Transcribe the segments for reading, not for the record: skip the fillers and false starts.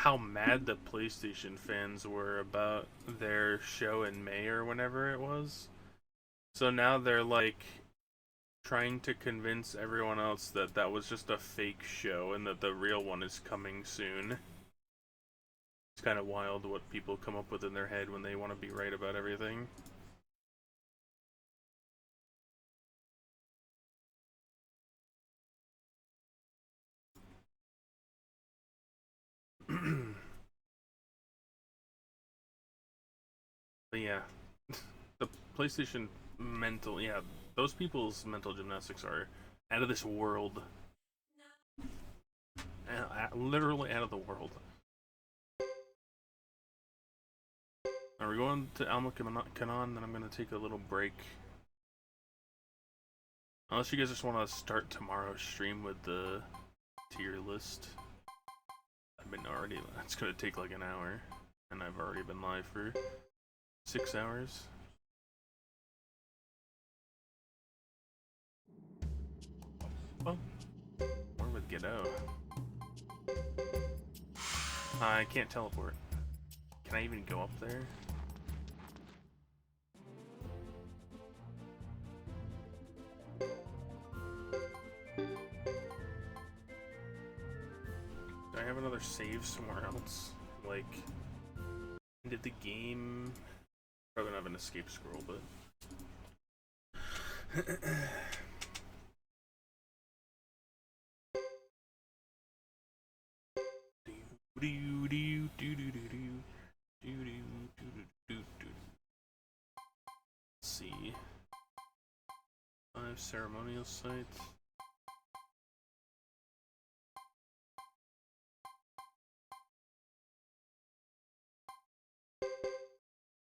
how mad the PlayStation fans were about their show in May or whenever it was. So now they're like trying to convince everyone else that that was just a fake show and that the real one is coming soon. It's kind of wild what people come up with in their head when they want to be right about everything. But yeah, the PlayStation mental, yeah, those people's mental gymnastics are out of this world. Literally out of the world. Are we going to Alma Canon? Then I'm going to take a little break. Unless you guys just want to start tomorrow's stream with the tier list. I've been already, it's going to take like an hour. And I've already been live for 6 hours. Oh, where would Godot? I can't teleport. Can I even go up there? Do I have another save somewhere else? Like, end of the game? Probably not have an escape scroll, but... Let's see. 5 ceremonial sites.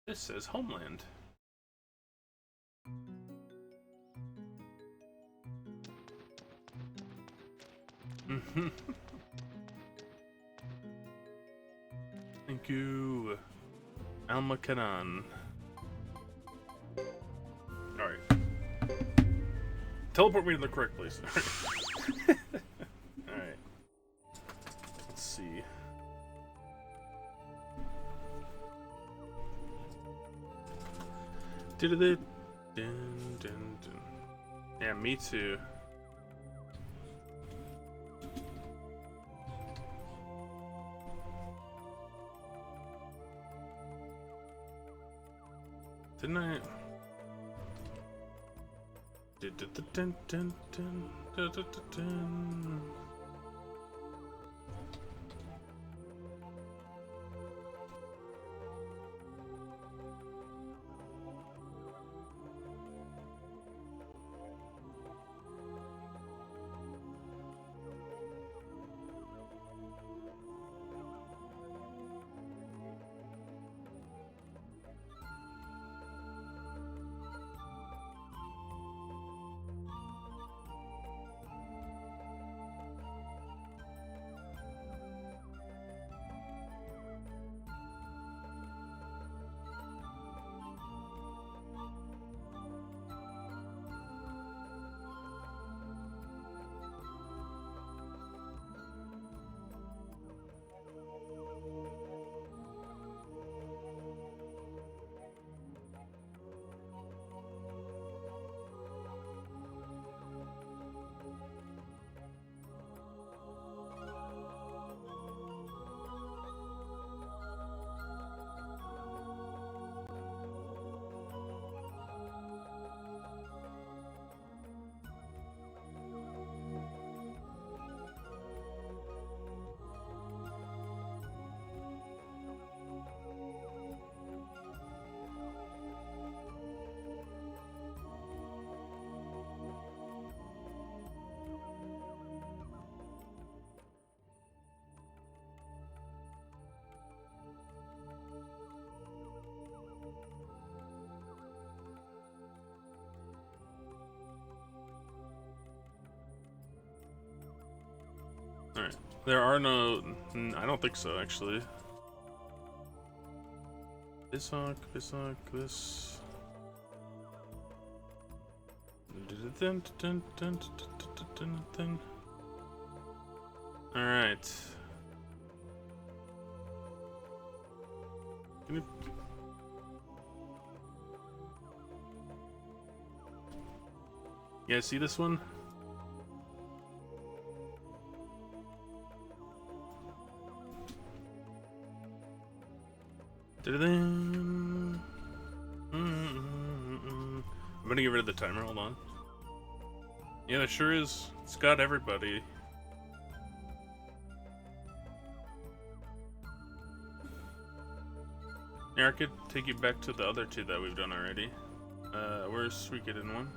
This says Homeland. Thank you, Alma Canon. Alright. Teleport me to the correct place. Alright. Let's see. Yeah, me too. Didn't I? Alright. There are no... I don't think so, actually. Bisok, this... Alright. Yeah, see this one? I'm gonna get rid of the timer, hold on. Yeah, there sure is. It's got everybody. Yeah, I could take you back to the other two that we've done already. Where's Suikoden 1?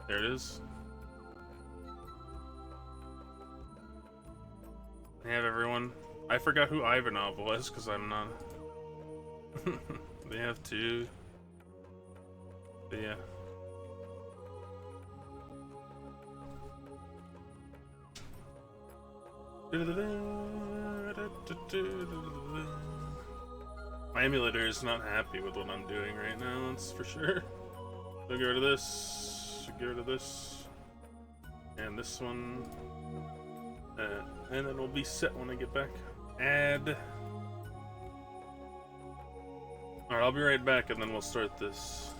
There it is. They have everyone. I forgot who Ivanov was because I'm not. They have two. But yeah. My emulator is not happy with what I'm doing right now, that's for sure. So get rid of this, get rid of this, and this one, and then we'll be set when I get back. Add. Alright, I'll be right back and then we'll start this.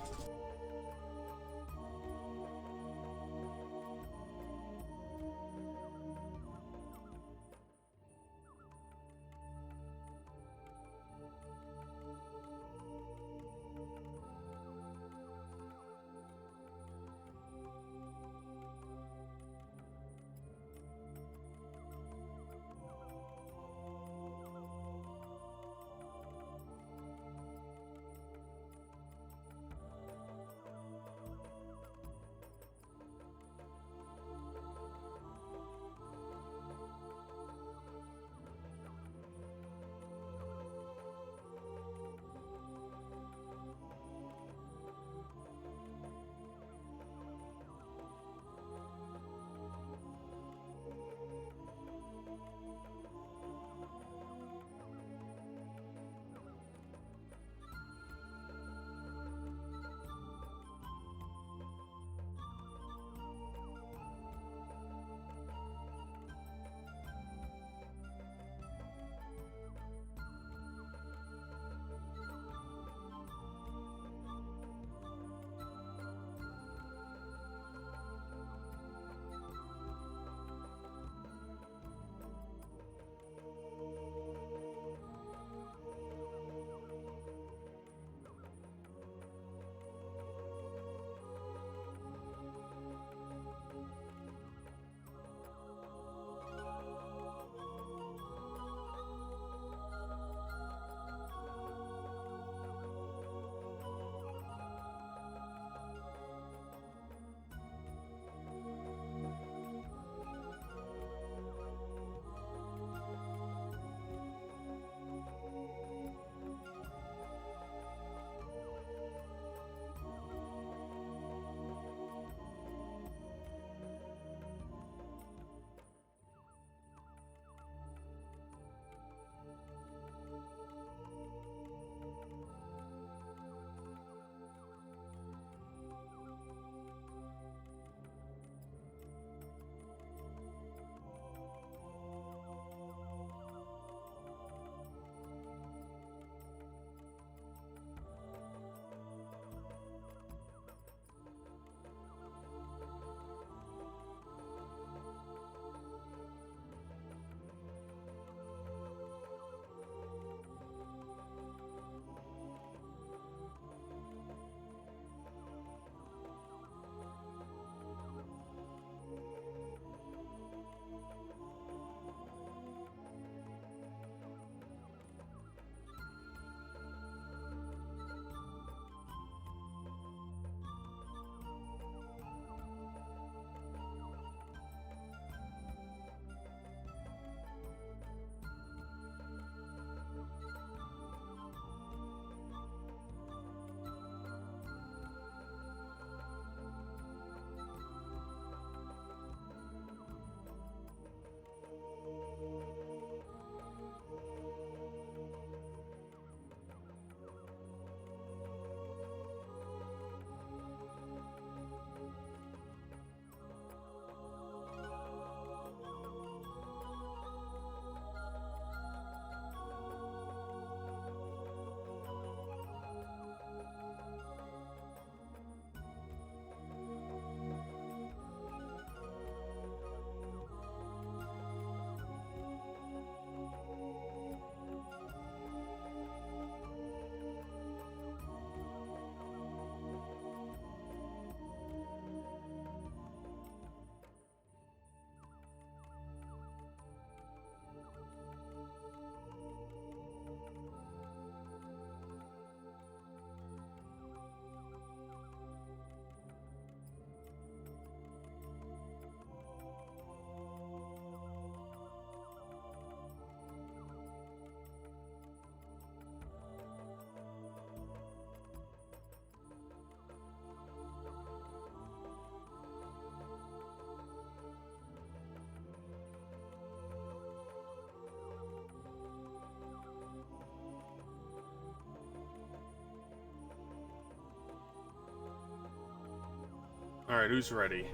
Alright, who's ready?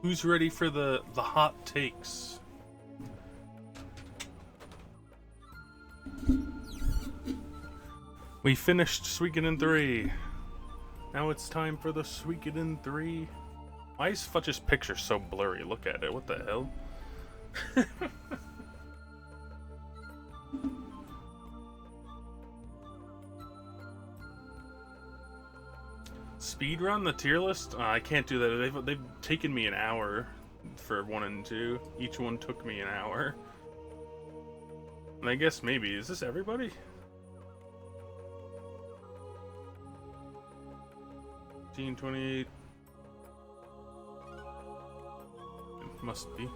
Who's ready for the hot takes? We finished Suikoden 3. Now it's time for the Suikoden 3. Why is Fudge's picture so blurry? Look at it. What the hell? Speedrun the tier list? I can't do that. They've taken me an hour for 1 and 2. Each one took me an hour. And I guess maybe. Is this everybody? 28. It must be.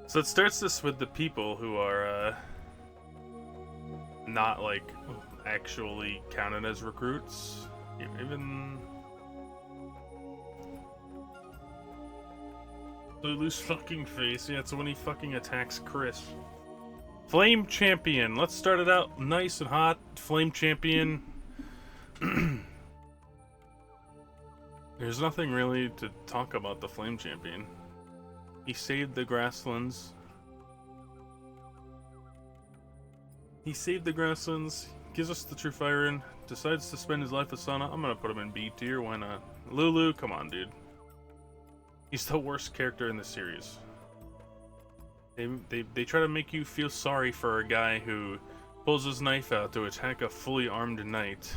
So it starts this with the people who are not like actually counted as recruits. Even Lulu's fucking face. Yeah, it's when he fucking attacks Chris. Flame Champion. Let's start it out nice and hot. Flame Champion. There's nothing really to talk about the Flame Champion. He saved the grasslands. Gives us the true fire in, decides to spend his life with Sana. I'm gonna put him in B tier, why not? Lulu, come on, dude. He's the worst character in the series. They try to make you feel sorry for a guy who pulls his knife out to attack a fully armed knight.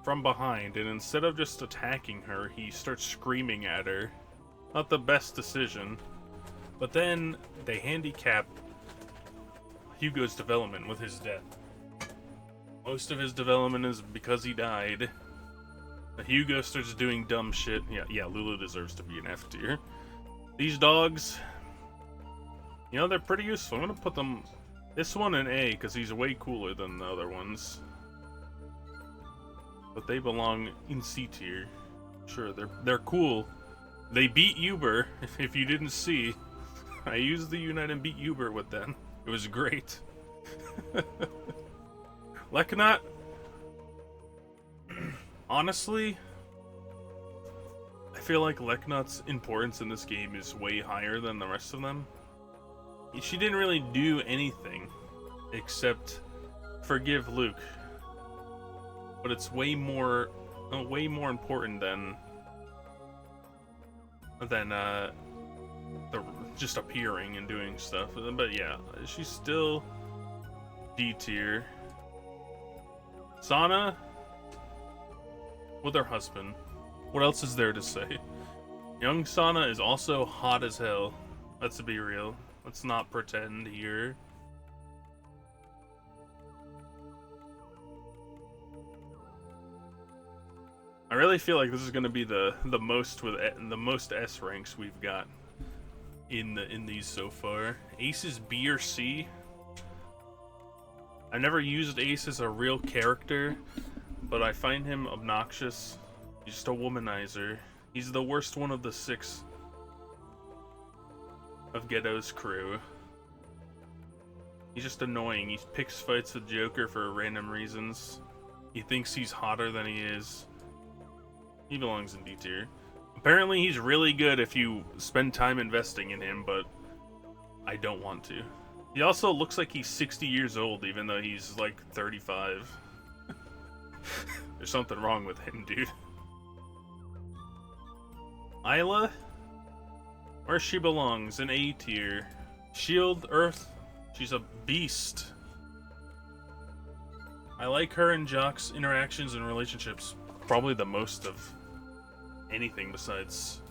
From behind, and instead of just attacking her, he starts screaming at her. Not the best decision. But then they handicap Hugo's development with his death. Most of his development is because he died. Hugo starts doing dumb shit. Yeah, Lulu deserves to be an F tier. These dogs, you know, they're pretty useful. I'm gonna put them, this one in A, because he's way cooler than the other ones. But they belong in C tier. Sure, they're cool. They beat Uber, if you didn't see. I used the Unite and beat Uber with them. It was great. Leknot, honestly, I feel like Leknot's importance in this game is way higher than the rest of them. She didn't really do anything except forgive Luke. But it's way more important than just appearing and doing stuff. But yeah, she's still D tier. Sana with her husband. What else is there to say? Young Sana is also hot as hell. Let's be real. Let's not pretend here. I really feel like this is going to be the most S ranks we've got in these so far. Ace is B or C. I've never used Ace as a real character, but I find him obnoxious. He's just a womanizer. He's the worst one of the 6 of Ghetto's crew. He's just annoying. He picks fights with Joker for random reasons. He thinks he's hotter than he is. He belongs in D tier. Apparently he's really good if you spend time investing in him, but I don't want to. He also looks like he's 60 years old, even though he's like 35. There's something wrong with him, dude. Isla? Where she belongs, in A tier. Shield, Earth, she's a beast. I like her and Jock's interactions and relationships probably the most of anything besides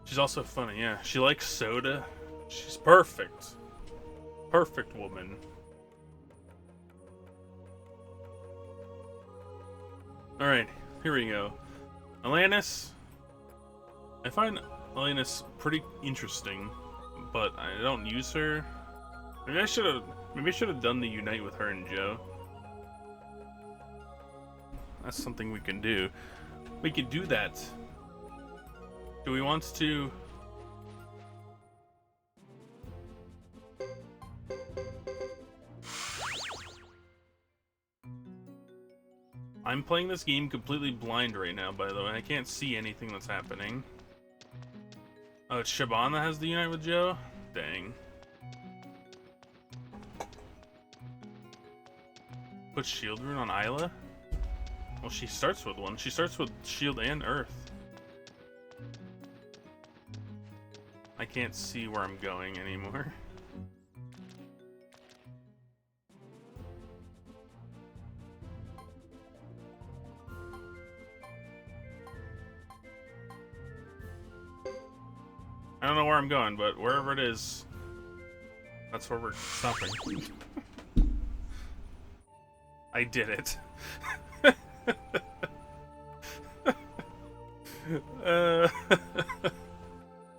she's also funny. Yeah, she likes soda. She's perfect woman. All right, here we go. Alanis, I find Alanis pretty interesting, but I don't use her. Maybe I should have done the Unite with her and Joe. That's something we can do. We could do that. Do we want to I'm playing this game completely blind right now, by the way. I can't see anything that's happening. Oh, it's Shaban that has the unite with Joe? Dang. Put shield rune on Isla? Well, she starts with one. She starts with shield and earth. I can't see where I'm going anymore. I don't know where I'm going, but wherever it is, that's where we're stopping. I did it. I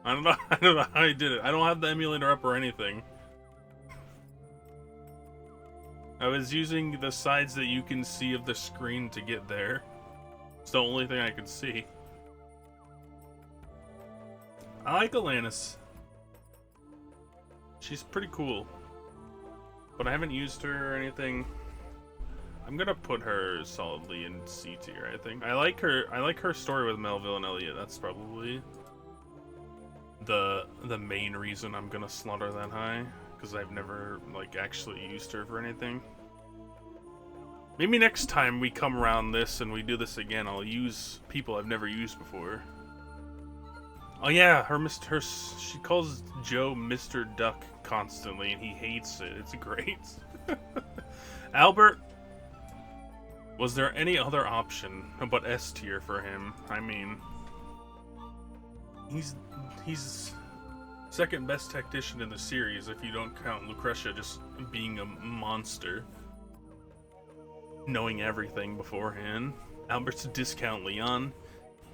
don't know how I did it. I don't have the emulator up or anything. I was using the sides that you can see of the screen to get there. It's the only thing I could see. I like Alanis. She's pretty cool. But I haven't used her or anything. I'm gonna put her solidly in C tier, I think. I like her story with Melville and Elliot. That's probably the main reason I'm gonna slot her that high. Because I've never, like, actually used her for anything. Maybe next time we come around this and we do this again, I'll use people I've never used before. Oh yeah, she calls Joe Mr. Duck constantly, and he hates it. It's great. Albert, was there any other option but S tier for him? I mean, he's second best tactician in the series if you don't count Lucretia just being a monster, knowing everything beforehand. Albert's discount Leon.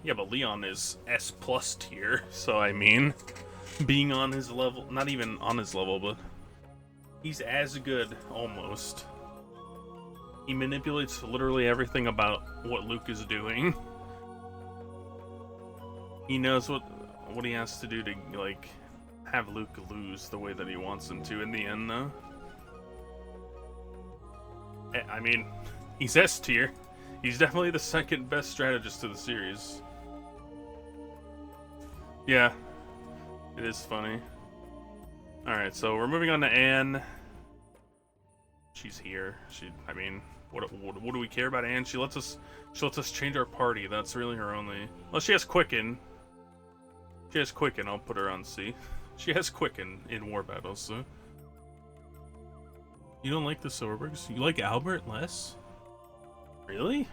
Yeah, but Leon is S+ tier, so I mean, being on his level, not even on his level, but he's as good, almost. He manipulates literally everything about what Luke is doing. He knows what he has to do to, like, have Luke lose the way that he wants him to in the end, though. I mean, he's S tier. He's definitely the second best strategist to the series. Yeah, it is funny. Alright, so we're moving on to Anne. She's here. I mean, what do we care about Anne? She lets us change our party. That's really her only. Well, she has Quicken. She has Quicken. I'll put her on C. She has Quicken in war battles. So. You don't like the Soberbergs? You like Albert less? Really?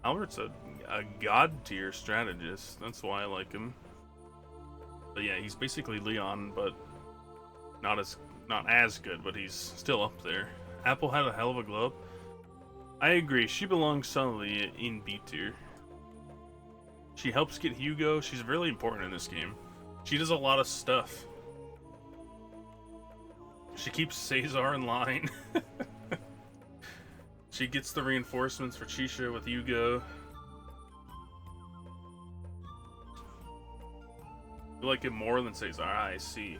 Albert's a god tier strategist. That's why I like him. But yeah, he's basically Leon, but not as good, but he's still up there. Apple had a hell of a glow up. I agree, she belongs solidly in B tier. She helps get Hugo. She's really important in this game. She does a lot of stuff. She keeps Cesar in line. She gets the reinforcements for Chisha with Hugo. You like him more than Cesar? I see.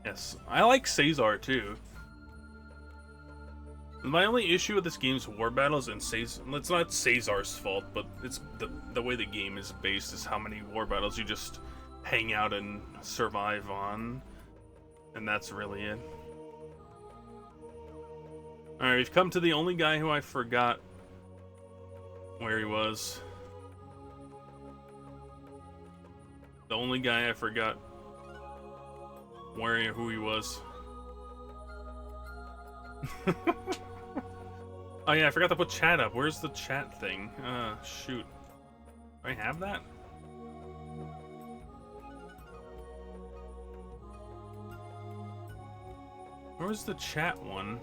Yes, I like Cesar too. My only issue with this game's war battles and it's not Cesar's fault, but it's the way the game is based is how many war battles you just hang out and survive on. And that's really it. Alright, we've come to the only guy who I forgot where he was. The only guy I forgot who he was. Oh yeah, I forgot to put chat up. Where's the chat thing? Shoot. Do I have that? Where's the chat one?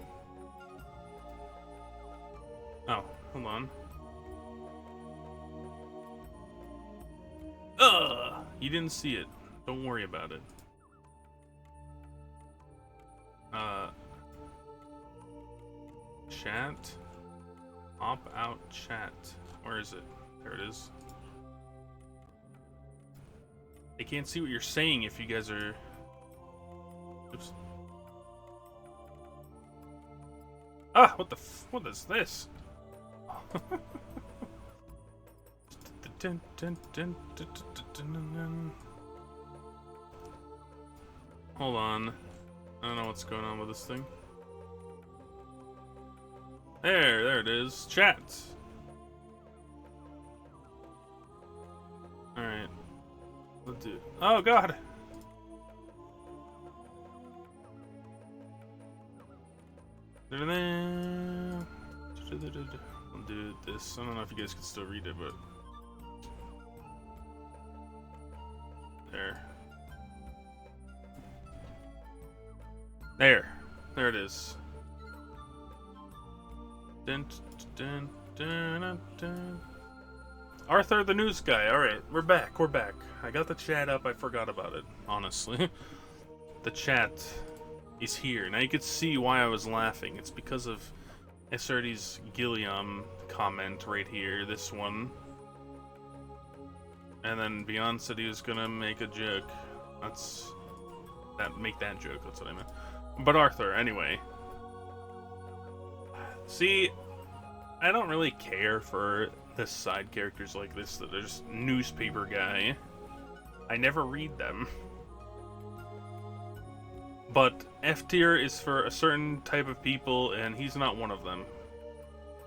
Oh, hold on. You didn't see it. Don't worry about it. Chat. Opt out chat. Where is it? There it is. I can't see what you're saying if you guys are... Oops. Ah, what is this? Hold on. I don't know what's going on with this thing. There it is. Chat. Alright. Let's do it. Oh god! I'll do this. I don't know if you guys can still read it, but there it is. Dun, dun, dun, dun, dun. Arthur the news guy. Alright, we're back. I got the chat up, I forgot about it, honestly. The chat is here. Now you can see why I was laughing. It's because of SRD's Gilliam comment right here, this one. And then Beyond said he was gonna make a joke. Make that joke, that's what I meant. But Arthur, anyway. See, I don't really care for the side characters like this that are just newspaper guy. I never read them. But F tier is for a certain type of people, and he's not one of them.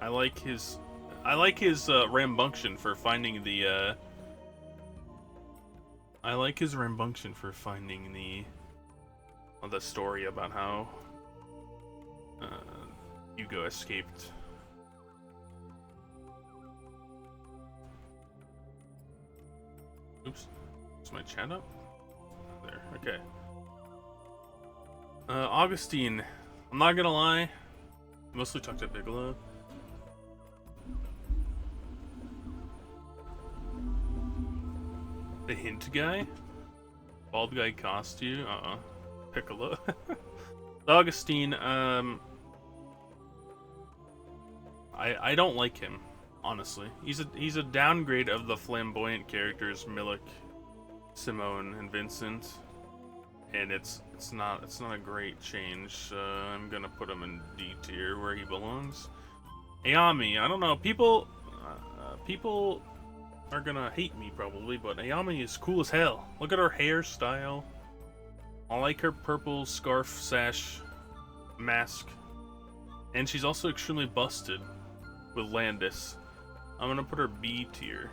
I like his rambunctious for finding the the story about how Hugo escaped. Oops, is my chat up? There, okay. Augustine, I'm not gonna lie, mostly talked to Bigelow. The hint guy? Bald guy cost you? Piccolo. Augustine, I don't like him, honestly. He's a downgrade of the flamboyant characters Milik, Simone, and Vincent. And it's not a great change. I'm gonna put him in D tier where he belongs. Ayami, I don't know. People are gonna hate me probably, but Ayami is cool as hell. Look at her hairstyle. I like her purple scarf, sash, mask, and she's also extremely busted with Landis. I'm gonna put her B tier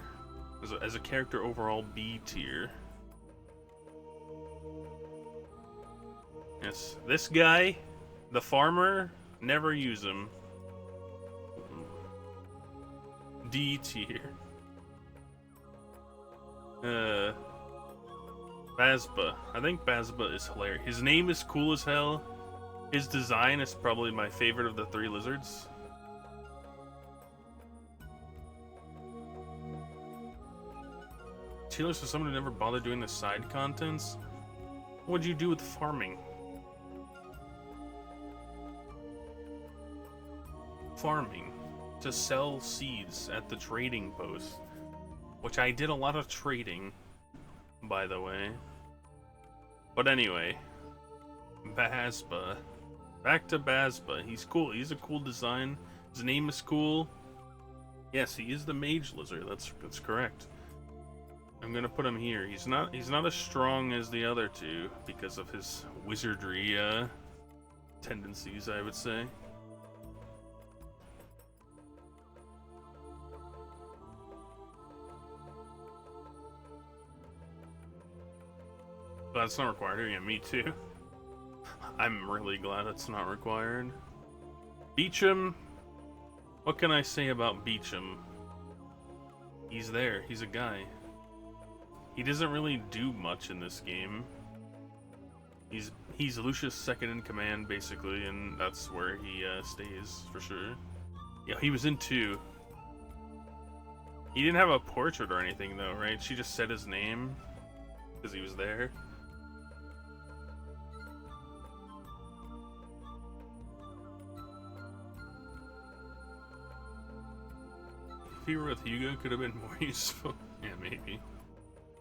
as a character overall. B tier. Yes, this guy, the farmer, never use him. D tier. Bazba. I think Bazba is hilarious. His name is cool as hell. His design is probably my favorite of the three lizards. Taylor says someone who never bothered doing the side contents. What'd you do with farming? Farming to sell seeds at the trading post, which I did a lot of trading, by the way. But anyway, Bazba. Back to Bazba. He's cool. He's a cool design. His name is cool. Yes, he is the mage lizard. That's correct. I'm gonna put him here. He's not as strong as the other two because of his wizardry tendencies, I would say. But that's not required. Yeah, me too. I'm really glad it's not required. Beecham. What can I say about Beecham? He's there. He's a guy. He doesn't really do much in this game. He's Lucius' second in command, basically, and that's where he stays, for sure. Yeah, he was in 2. He didn't have a portrait or anything, though, right? She just said his name because he was there. If he were with Hugo, could have been more useful. Yeah, maybe.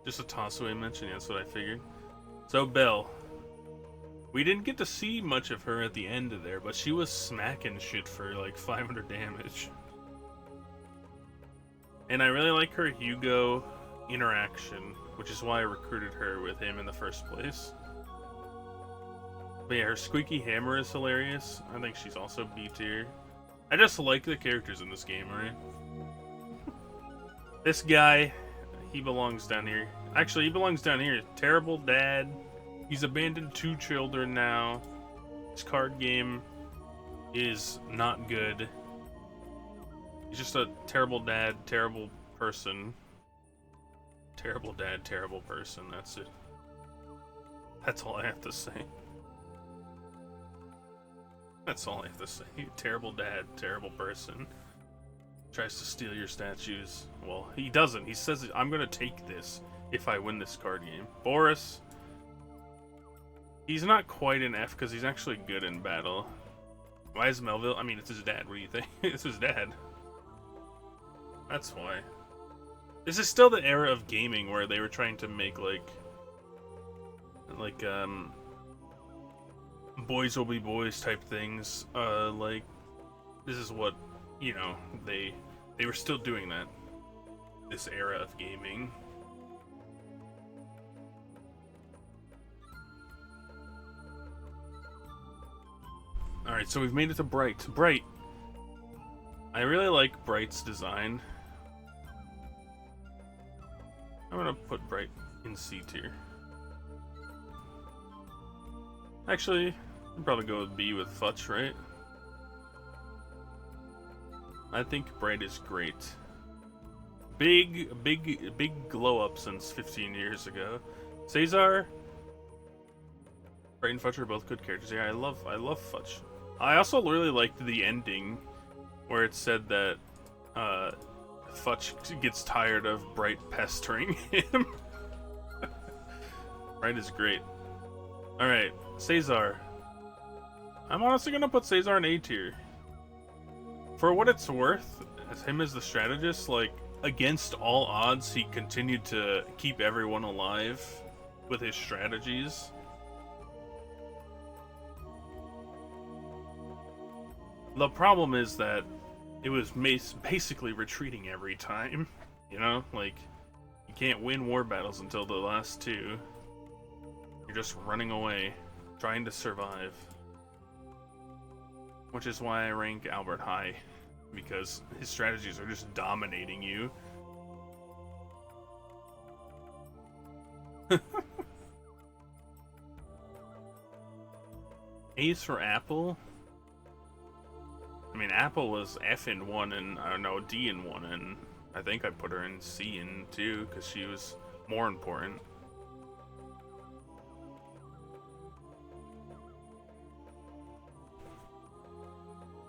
Just a toss-away mention, yeah, that's what I figured. So, Belle. We didn't get to see much of her at the end of there, but she was smacking shit for like 500 damage. And I really like her Hugo interaction, which is why I recruited her with him in the first place. But yeah, her squeaky hammer is hilarious. I think she's also B tier. I just like the characters in this game, right? This guy, he belongs down here. Actually, he belongs down here. Terrible dad. He's abandoned 2 children now. This card game is not good. He's just a terrible dad, terrible person. Terrible dad, terrible person. That's it. That's all I have to say. That's all I have to say. Terrible dad, terrible person. Tries to steal your statues. Well, he doesn't. He says, I'm gonna take this if I win this card game. Boris. He's not quite an F because he's actually good in battle. Why is Melville? I mean, it's his dad. What do you think? It's his dad. That's why. This is still the era of gaming where they were trying to make like boys will be boys type things. Like this is what, you know, they were still doing that. This era of gaming. Alright, so we've made it to Bright. Bright! I really like Bright's design. I'm gonna put Bright in C tier. Actually, I'd probably go with B with Futch, right? I think Bright is great. Big glow up since 15 years ago. Caesar, Bright and Futch are both good characters. Yeah, I love Futch. I also really liked the ending where it said that Futch gets tired of Bright pestering him. Bright is great. Alright, Caesar. I'm honestly gonna put Caesar in A tier. For what it's worth, as him as the strategist, like, against all odds, he continued to keep everyone alive with his strategies. The problem is that it was basically retreating every time, you know? Like, you can't win war battles until the last 2. You're just running away, trying to survive. Which is why I rank Albert high, because his strategies are just dominating you. A's for Apple? I mean, Apple was F in 1 and, I don't know, D in 1, and I think I put her in C in 2 because she was more important.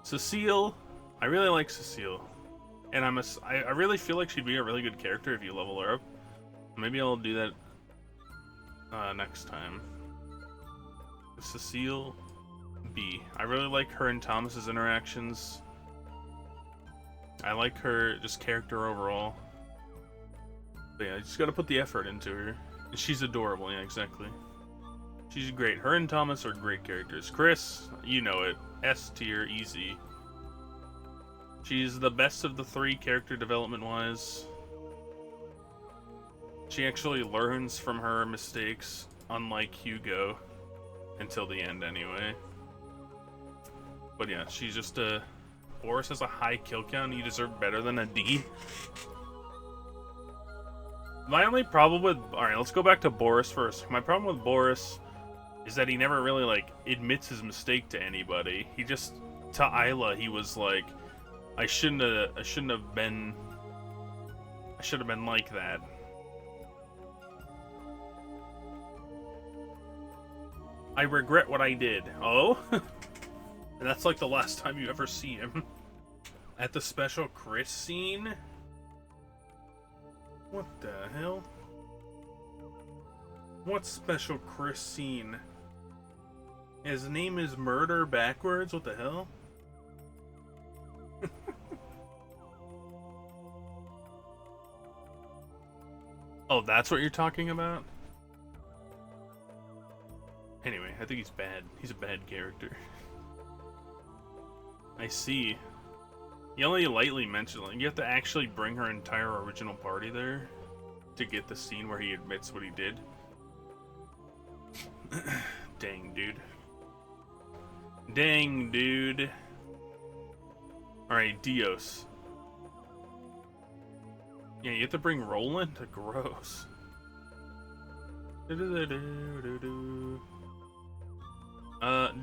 Cecile, I really like Cecile, and I really feel like she'd be a really good character if you level her up. Maybe I'll do that next time. Cecile, B. I really like her and Thomas's interactions. I like her just character overall. But yeah, I just gotta put the effort into her. And she's adorable, yeah, exactly. She's great. Her and Thomas are great characters. Chris, you know it. S tier, easy. She's the best of the 3 character development wise. She actually learns from her mistakes, unlike Hugo. Until the end, anyway. But yeah, she's just a... Boris has a high kill count, you deserve better than a D. My only problem with... Alright, let's go back to Boris first. My problem with Boris is that he never really, like, admits his mistake to anybody. He just... To Isla, he was like, I shouldn't have been like that. I regret what I did. Oh? And that's like the last time you ever see him. At the special Chris scene? What the hell? What special Chris scene? His name is Murder backwards? What the hell? Oh, that's what you're talking about? Anyway, I think he's bad. He's a bad character. I see. You only lightly mentioned, like, you have to actually bring her entire original party there to get the scene where he admits what he did. Dang, dude. Dang, dude. Alright, Dios. Yeah, you have to bring Roland? Gross.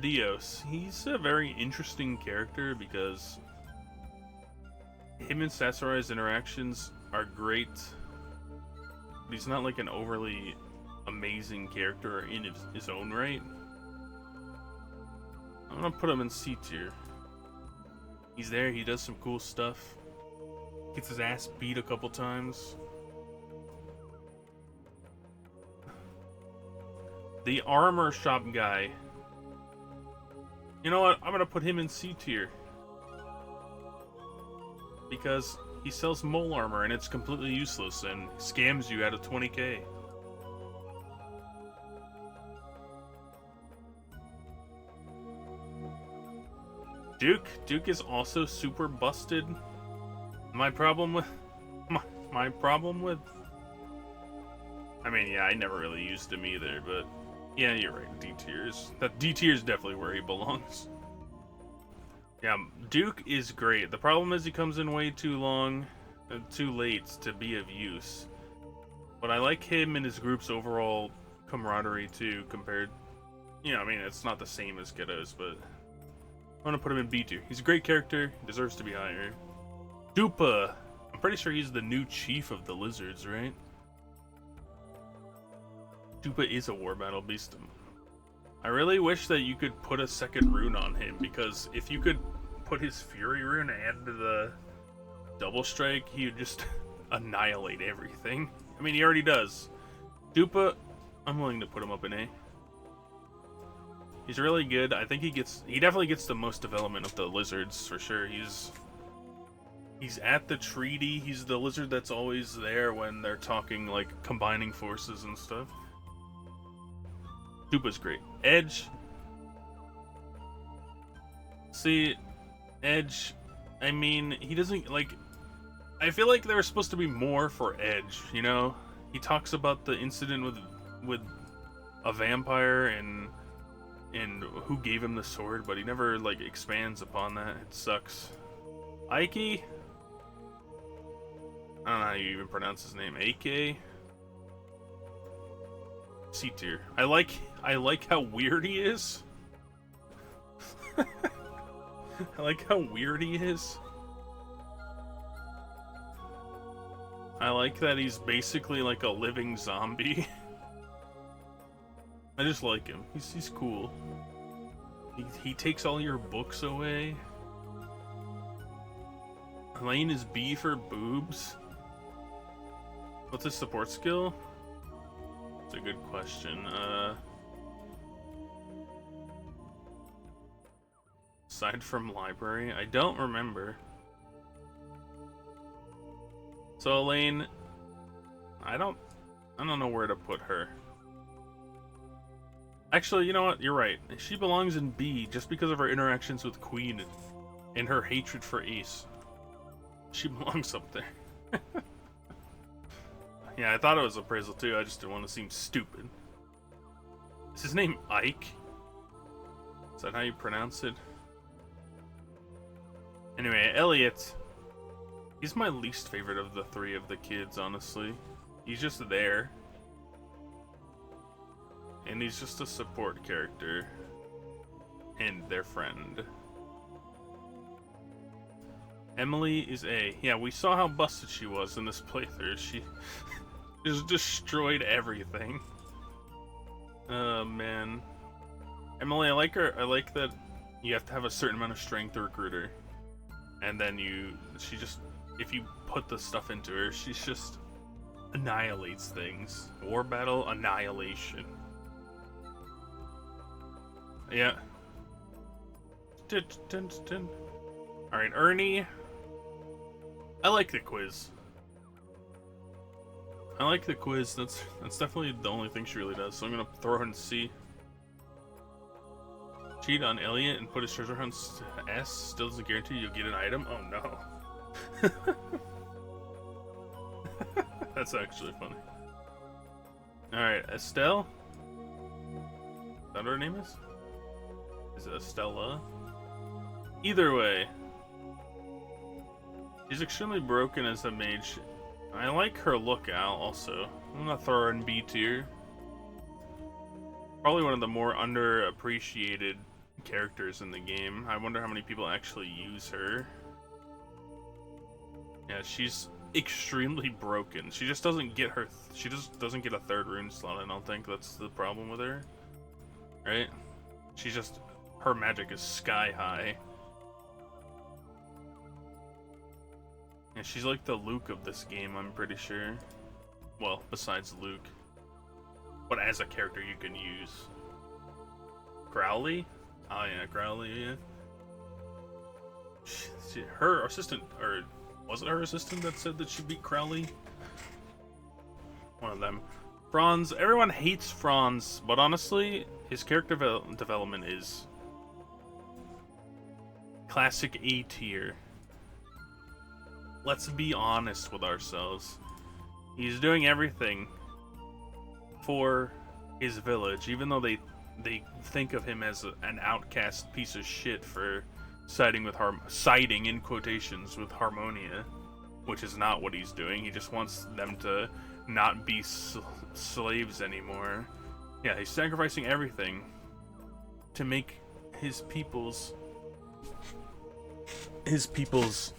Dios. He's a very interesting character because him and Sasarai's interactions are great. But he's not like an overly amazing character in his own right. I'm gonna put him in C tier. He's there, he does some cool stuff. Gets his ass beat a couple times. The armor shop guy. You know what? I'm gonna put him in C tier. Because he sells mole armor and it's completely useless and scams you out of 20k. Duke is also super busted. My problem with I mean, yeah, I never really used him either, but yeah, you're right. D tiers. That D tier is definitely where he belongs. Yeah, Duke is great. The problem is he comes in way too long, too late to be of use. But I like him and his group's overall camaraderie too, compared. You know, I mean, it's not the same as Ghetto's, but I'm gonna put him in B tier. He's a great character. He deserves to be higher. Dupa. I'm pretty sure he's the new chief of the lizards, right? Dupa is a war battle beast. I really wish that you could put a second rune on him, because if you could put his fury rune and the double strike, he would just annihilate everything. I mean, he already does. Dupa, I'm willing to put him up in A. He's really good. I think he definitely gets the most development of the lizards, for sure. He's at the treaty. He's the lizard that's always there when they're talking, like, combining forces and stuff. Dupa's great. Edge. See, Edge, I mean, he doesn't, like, I feel like there was supposed to be more for Edge, you know? He talks about the incident with a vampire and who gave him the sword, but he never, like, expands upon that. It sucks. Ike? I don't know how you even pronounce his name. AK? C tier. I like how weird he is. I like how weird he is. I like that he's basically like a living zombie. I just like him. He's cool. He takes all your books away. Elaine is B for boobs. What's his support skill? That's a good question. Aside from library, I don't remember. So Elaine, I don't know where to put her. Actually, you know what? You're right. She belongs in B just because of her interactions with Queen and her hatred for Ace. She belongs up there. Yeah, I thought it was appraisal too. I just didn't want to seem stupid. Is his name Ike? Is that how you pronounce it? Anyway, Elliot. He's my least favorite of the three of the kids, honestly. He's just there. And he's just a support character. And their friend. Emily is A. Yeah, we saw how busted she was in this playthrough. She just destroyed everything. Oh, man. Emily, I like her. I like that you have to have a certain amount of strength to recruit her. And then she just, if you put the stuff into her, she just annihilates things. War battle, annihilation. Yeah. Alright, Ernie. I like the quiz. I like the quiz. That's definitely the only thing she really does. So I'm gonna throw her in C. cheat on Elliot and put his treasure hunt to S, still doesn't guarantee you'll get an item? Oh no. That's actually funny. Alright, Estelle? Is that what her name is? Is it Estella? Either way, she's extremely broken as a mage. I like her look out also. I'm gonna throw her in B tier. Probably one of the more underappreciated characters in the game. I wonder how many people actually use her. Yeah, she's extremely broken. She just doesn't get her. She just doesn't get a third rune slot. I don't think that's the problem with her. Right? She's just, her magic is sky high. Yeah, she's like the Luke of this game, I'm pretty sure. Well, besides Luke. But as a character you can use. Crowley? Oh yeah, Crowley, yeah. Her assistant, or was it her assistant that said that she beat Crowley? One of them. Franz, everyone hates Franz, but honestly, his character development is classic A tier. Let's be honest with ourselves. He's doing everything for his village, even though they think of him as an outcast piece of shit for siding in quotations with Harmonia, which is not what he's doing. He just wants them to not be slaves anymore. Yeah, he's sacrificing everything to make his people's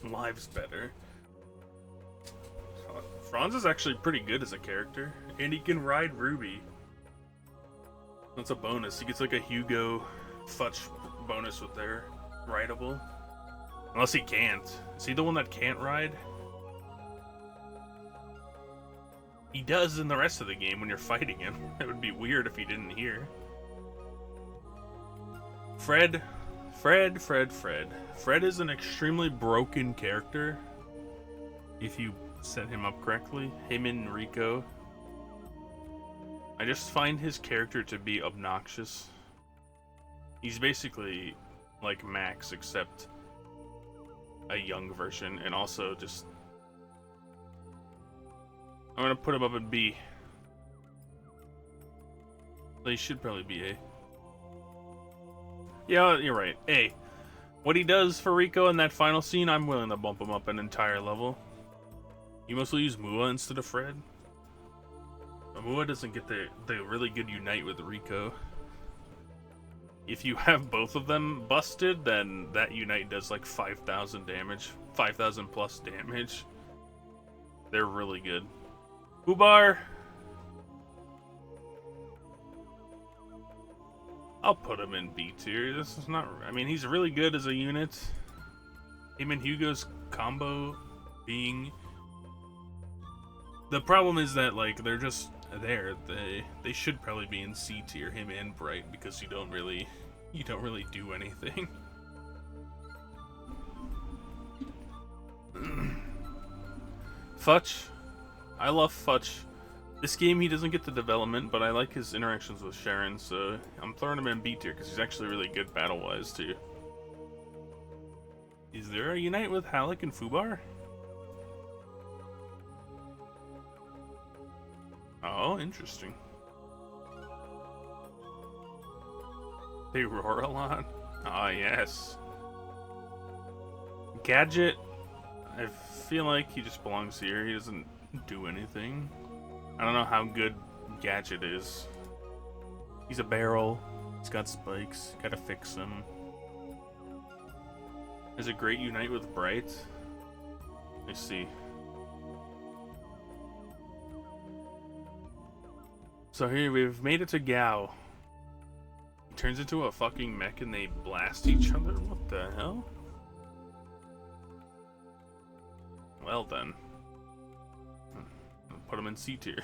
lives better. Franz is actually pretty good as a character, and he can ride Ruby. That's a bonus. He gets like a Hugo Futch bonus with their rideable. Unless he can't. Is he the one that can't ride? He does in the rest of the game when you're fighting him. It would be weird if he didn't here. Fred is an extremely broken character. If you set him up correctly. Him and Rico. I just find his character to be obnoxious. He's basically like Max, except a young version, and also just... I'm gonna put him up in B. They should probably be A. Yeah, you're right. A. What he does for Rico in that final scene, I'm willing to bump him up an entire level. You mostly use Mua instead of Fred. But Mua doesn't get the really good unite with Rico. If you have both of them busted, then that unite does like 5,000 damage. 5,000 plus damage. They're really good. Ubar! I'll put him in B tier. This is not... I mean, he's really good as a unit. Him and Hugo's combo being... The problem is that, like, they're just there. They should probably be in C tier, him and Bright, because you don't really do anything. Futch. I love Futch. This game, he doesn't get the development, but I like his interactions with Sharon, so I'm throwing him in B tier, because he's actually really good battle-wise, too. Is there a unite with Halleck and Fubar? Oh, interesting. They roar a lot? Ah, yes. Gadget, I feel like he just belongs here. He doesn't do anything. I don't know how good Gadget is. He's a barrel. He's got spikes. Gotta fix him. There's a great unite with Bright. Let's see. So here we've made it to Gao. He turns into a fucking mech and they blast each other? What the hell? Well then. I'll put him in C tier.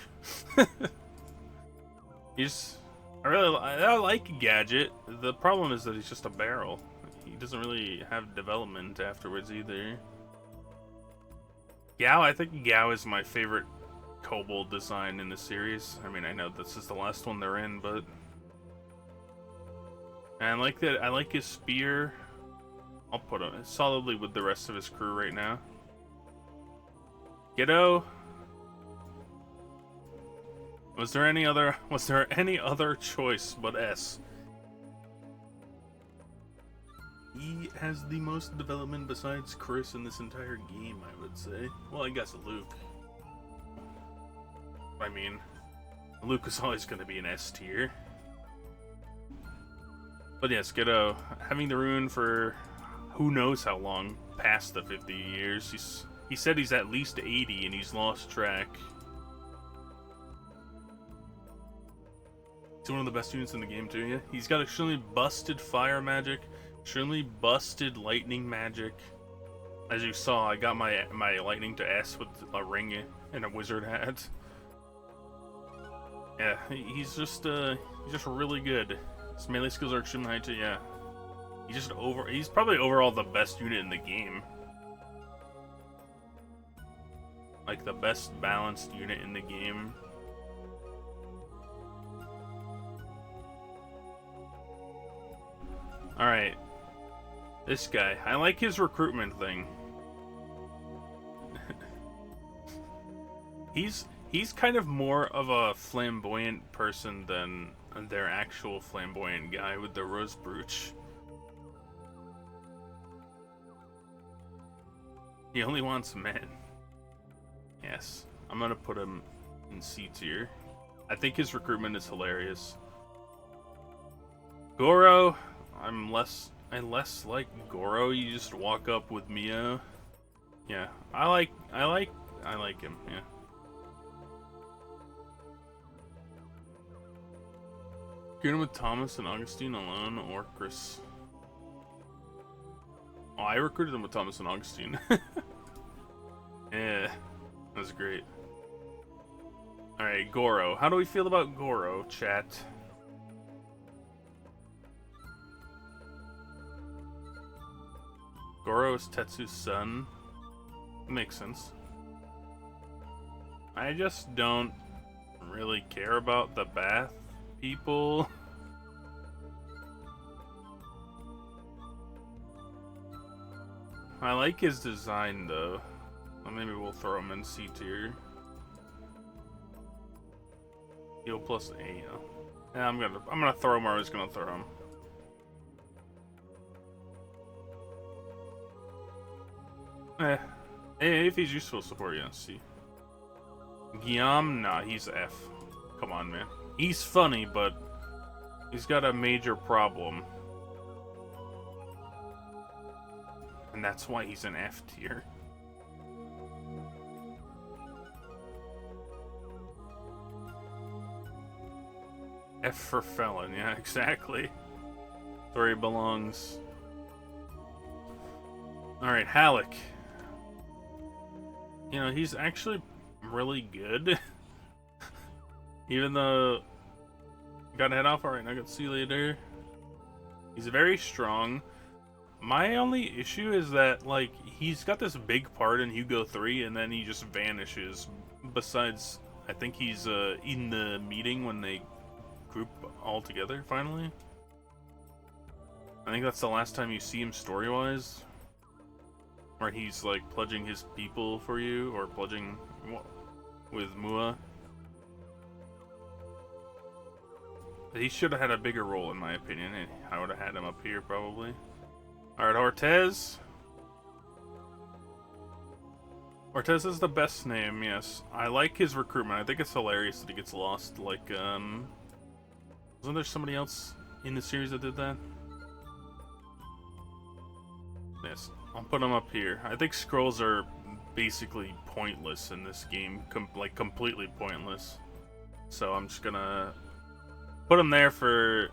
I like Gadget. The problem is that he's just a barrel. He doesn't really have development afterwards either. Gao, I think Gao is my favorite kobold design in the series. I mean, I know this is the last one they're in, but And I like that. I like his spear. I'll put him solidly with the rest of his crew right now. Ghetto. Was there any other choice but S? He has the most development besides Chris in this entire game, I would say. Well, I guess Luke. I mean, Luke is always going to be an S tier. But yes, Ghetto, having the rune for who knows how long, past the 50 years. He said he's at least 80 and he's lost track. He's one of the best units in the game too, yeah. He's got extremely busted fire magic, extremely busted lightning magic. As you saw, I got my lightning to S with a ring and a wizard hat. Yeah, he's just really good. His melee skills are extremely high too, yeah. He's probably overall the best unit in the game. Like the best balanced unit in the game. Alright. This guy. I like his recruitment thing. He's kind of more of a flamboyant person than their actual flamboyant guy with the rose brooch. He only wants men. Yes. I'm gonna put him in C tier. I think his recruitment is hilarious. Goro, I less like Goro. You just walk up with Mia. Yeah, I like him. Yeah. Get him with Thomas and Augustine alone, or Chris. Oh, I recruited him with Thomas and Augustine. Yeah, that's great. All right, Goro. How do we feel about Goro, chat? Goro is Tetsu's son. Makes sense. I just don't really care about the bath people. I like his design though. Well, maybe we'll throw him in C tier. Heal plus A. Yeah, I'm gonna throw him where I was gonna throw him. Hey, if he's useful support, yeah, C. Guillaume, nah, he's F. Come on, man. He's funny, but he's got a major problem. And that's why he's an F tier. F for felon, yeah, exactly. Where he belongs. Alright, Halleck. You know, he's actually really good. Even though... Gotta head off, alright, I got to see you later. He's very strong. My only issue is that, like, he's got this big part in Hugo 3 and then he just vanishes. Besides, I think he's in the meeting when they group all together, finally. I think that's the last time you see him story-wise. Where he's, like, pledging his people for you, or pledging with Mua. He should have had a bigger role, in my opinion. I would have had him up here, probably. Alright, Ortez. Ortez is the best name, yes. I like his recruitment. I think it's hilarious that he gets lost. Like, wasn't there somebody else in the series that did that? Yes, I'll put him up here. I think scrolls are basically pointless in this game. Like, completely pointless. So I'm just gonna put him there for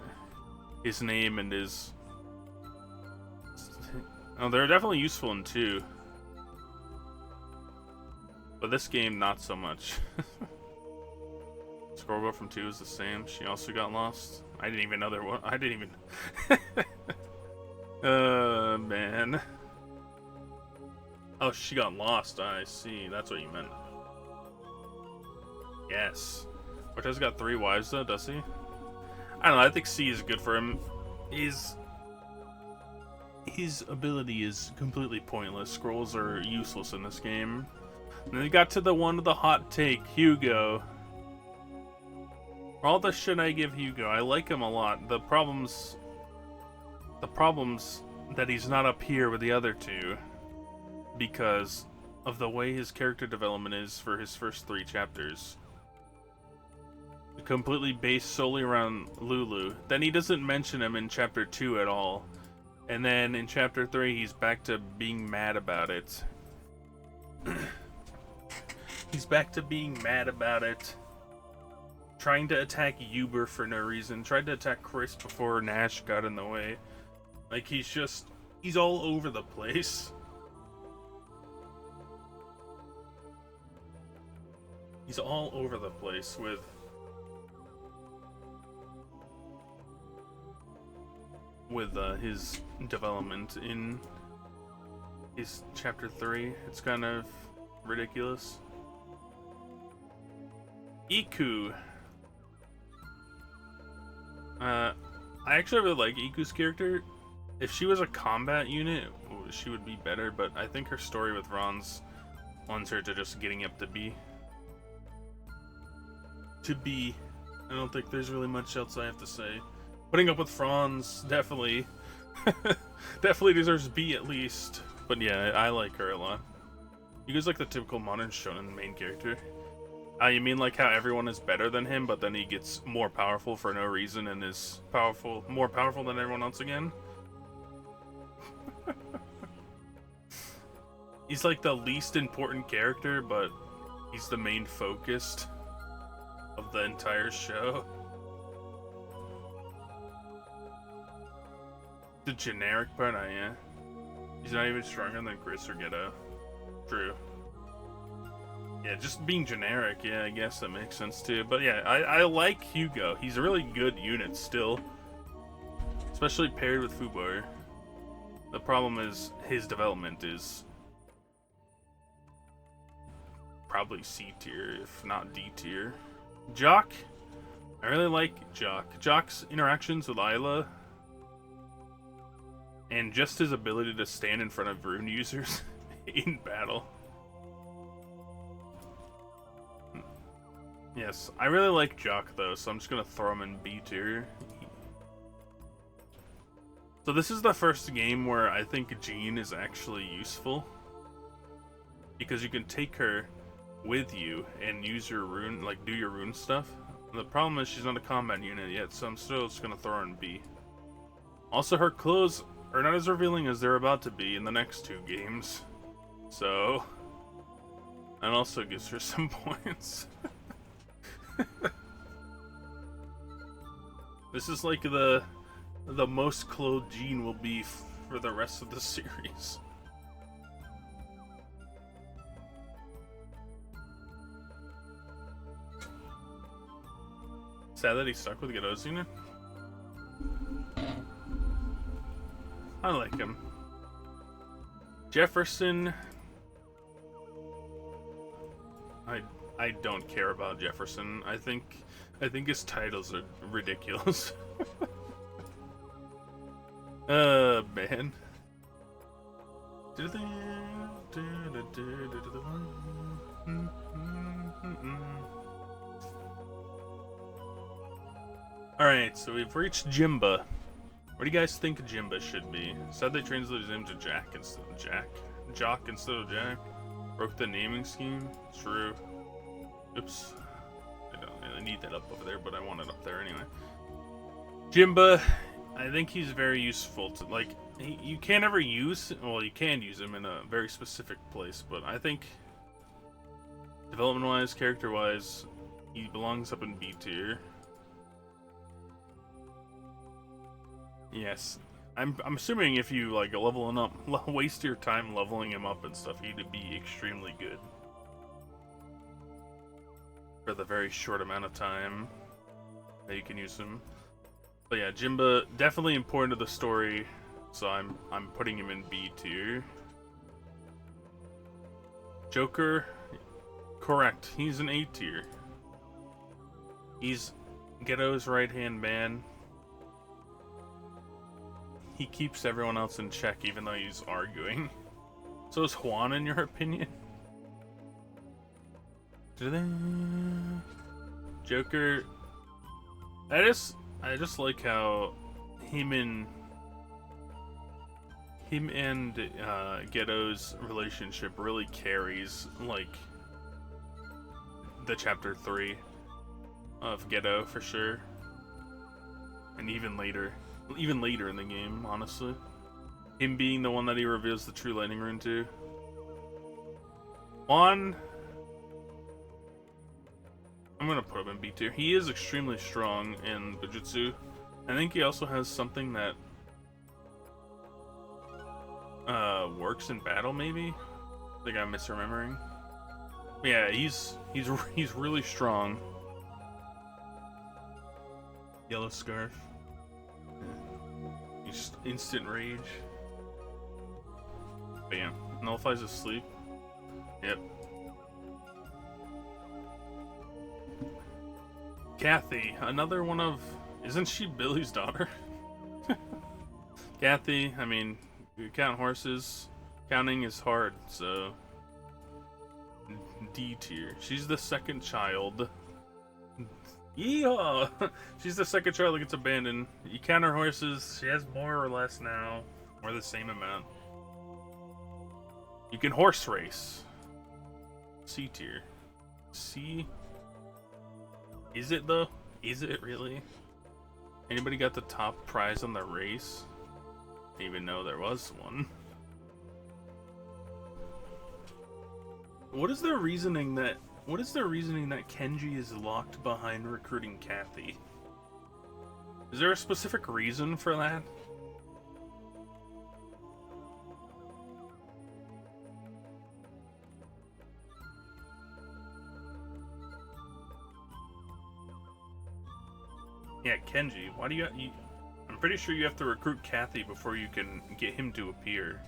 his name and his... Oh, they're definitely useful in 2. But this game, not so much. Scroll girl from 2 is the same. She also got lost. I didn't even know there was... I didn't even... man. Oh, she got lost. I see. That's what you meant. Yes. Ortez got 3 wives, though, does he? I don't know. I think C is good for him. his ability is completely pointless. Scrolls are useless in this game. And then we got to the one with the hot take, Hugo. For all the shit I give Hugo, I like him a lot. The problem's that he's not up here with the other two because of the way his character development is for his first 3 chapters. Completely based solely around Lulu. Then he doesn't mention him in chapter 2 at all. And then in chapter 3 he's back to being mad about it. He's back to being mad about it. Trying to attack Uber for no reason. Tried to attack Chris before Nash got in the way. Like, he's all over the place. He's all over the place with his development in his chapter 3. It's kind of ridiculous. Iku. I actually really like Iku's character. If she was a combat unit, she would be better, but I think her story with Ron's wants her to just getting up to B. I don't think there's really much else I have to say. Putting up with Franz definitely deserves B at least. But yeah, I like her a lot. Iku's like the typical modern shonen main character. You mean like how everyone is better than him, but then he gets more powerful for no reason and is more powerful than everyone else again? He's like the least important character, but he's the main focus of the entire show. The generic part, yeah. He's not even stronger than Chris or Ghetto. True. Yeah, just being generic, yeah, I guess that makes sense too. But yeah, I like Hugo. He's a really good unit still. Especially paired with Fubar. The problem is his development is probably C tier, if not D tier. Jock. I really like Jock. Jock's interactions with Isla and just his ability to stand in front of rune users in battle. Yes, I really like Jock though, so I'm just gonna throw him in B tier. So this is the first game where I think Jean is actually useful. Because you can take her with you and use your rune, like do your rune stuff. And the problem is she's not a combat unit yet, so I'm still just gonna throw her in B. Also, her clothes are not as revealing as they're about to be in the next 2 games. So, that also gives her some points. This is like the most clothed Jean will be for the rest of the series. Sad that he's stuck with Ghetto's unit. I like him. Jefferson. I don't care about Jefferson. I think his titles are ridiculous. Man. Alright, so we've reached Jimba. What do you guys think Jimba should be? Said they translated his name to Jack instead of Jack. Jock instead of Jack. Broke the naming scheme. True. Oops. I need that up over there, but I want it up there anyway. Jimba, I think he's very useful to, like, you can't ever use, well, you can use him in a very specific place, but I think development-wise, character-wise, he belongs up in B tier. Yes. I'm assuming if you, like, level him up, waste your time leveling him up and stuff, he'd be extremely good. For the very short amount of time that you can use him. But yeah, Jimba, definitely important to the story, so I'm putting him in B tier. Joker, correct, he's an A tier. He's Ghetto's right-hand man. he keeps everyone else in check even though he's arguing. So is Juan, in your opinion? Joker. I just like how him and Ghetto's relationship really carries like the chapter 3 of Ghetto for sure, and even later in the game, honestly. Him being the one that he reveals the true lightning rune to. Juan, I'm gonna put him in B tier. He is extremely strong in Bujutsu. I think he also has something that works in battle, maybe? I think I'm misremembering. Yeah, he's really strong. Yellow scarf. Just instant rage. Bam. Nullifies his sleep. Yep. Kathy, another one of... Isn't she Billy's daughter? Kathy, I mean, you count horses. Counting is hard, so... D tier. She's the second child. Yeehaw! She's the second child that gets abandoned. You count her horses. She has more or less now. Or the same amount. You can horse race. C tier. C. Is it though? Is it really? Anybody got the top prize on the race? Didn't even know there was one. What is the reasoning that Kenji is locked behind recruiting Kathy? Is there a specific reason for that? Yeah, Kenji, why do you I'm pretty sure you have to recruit Kathy before you can get him to appear.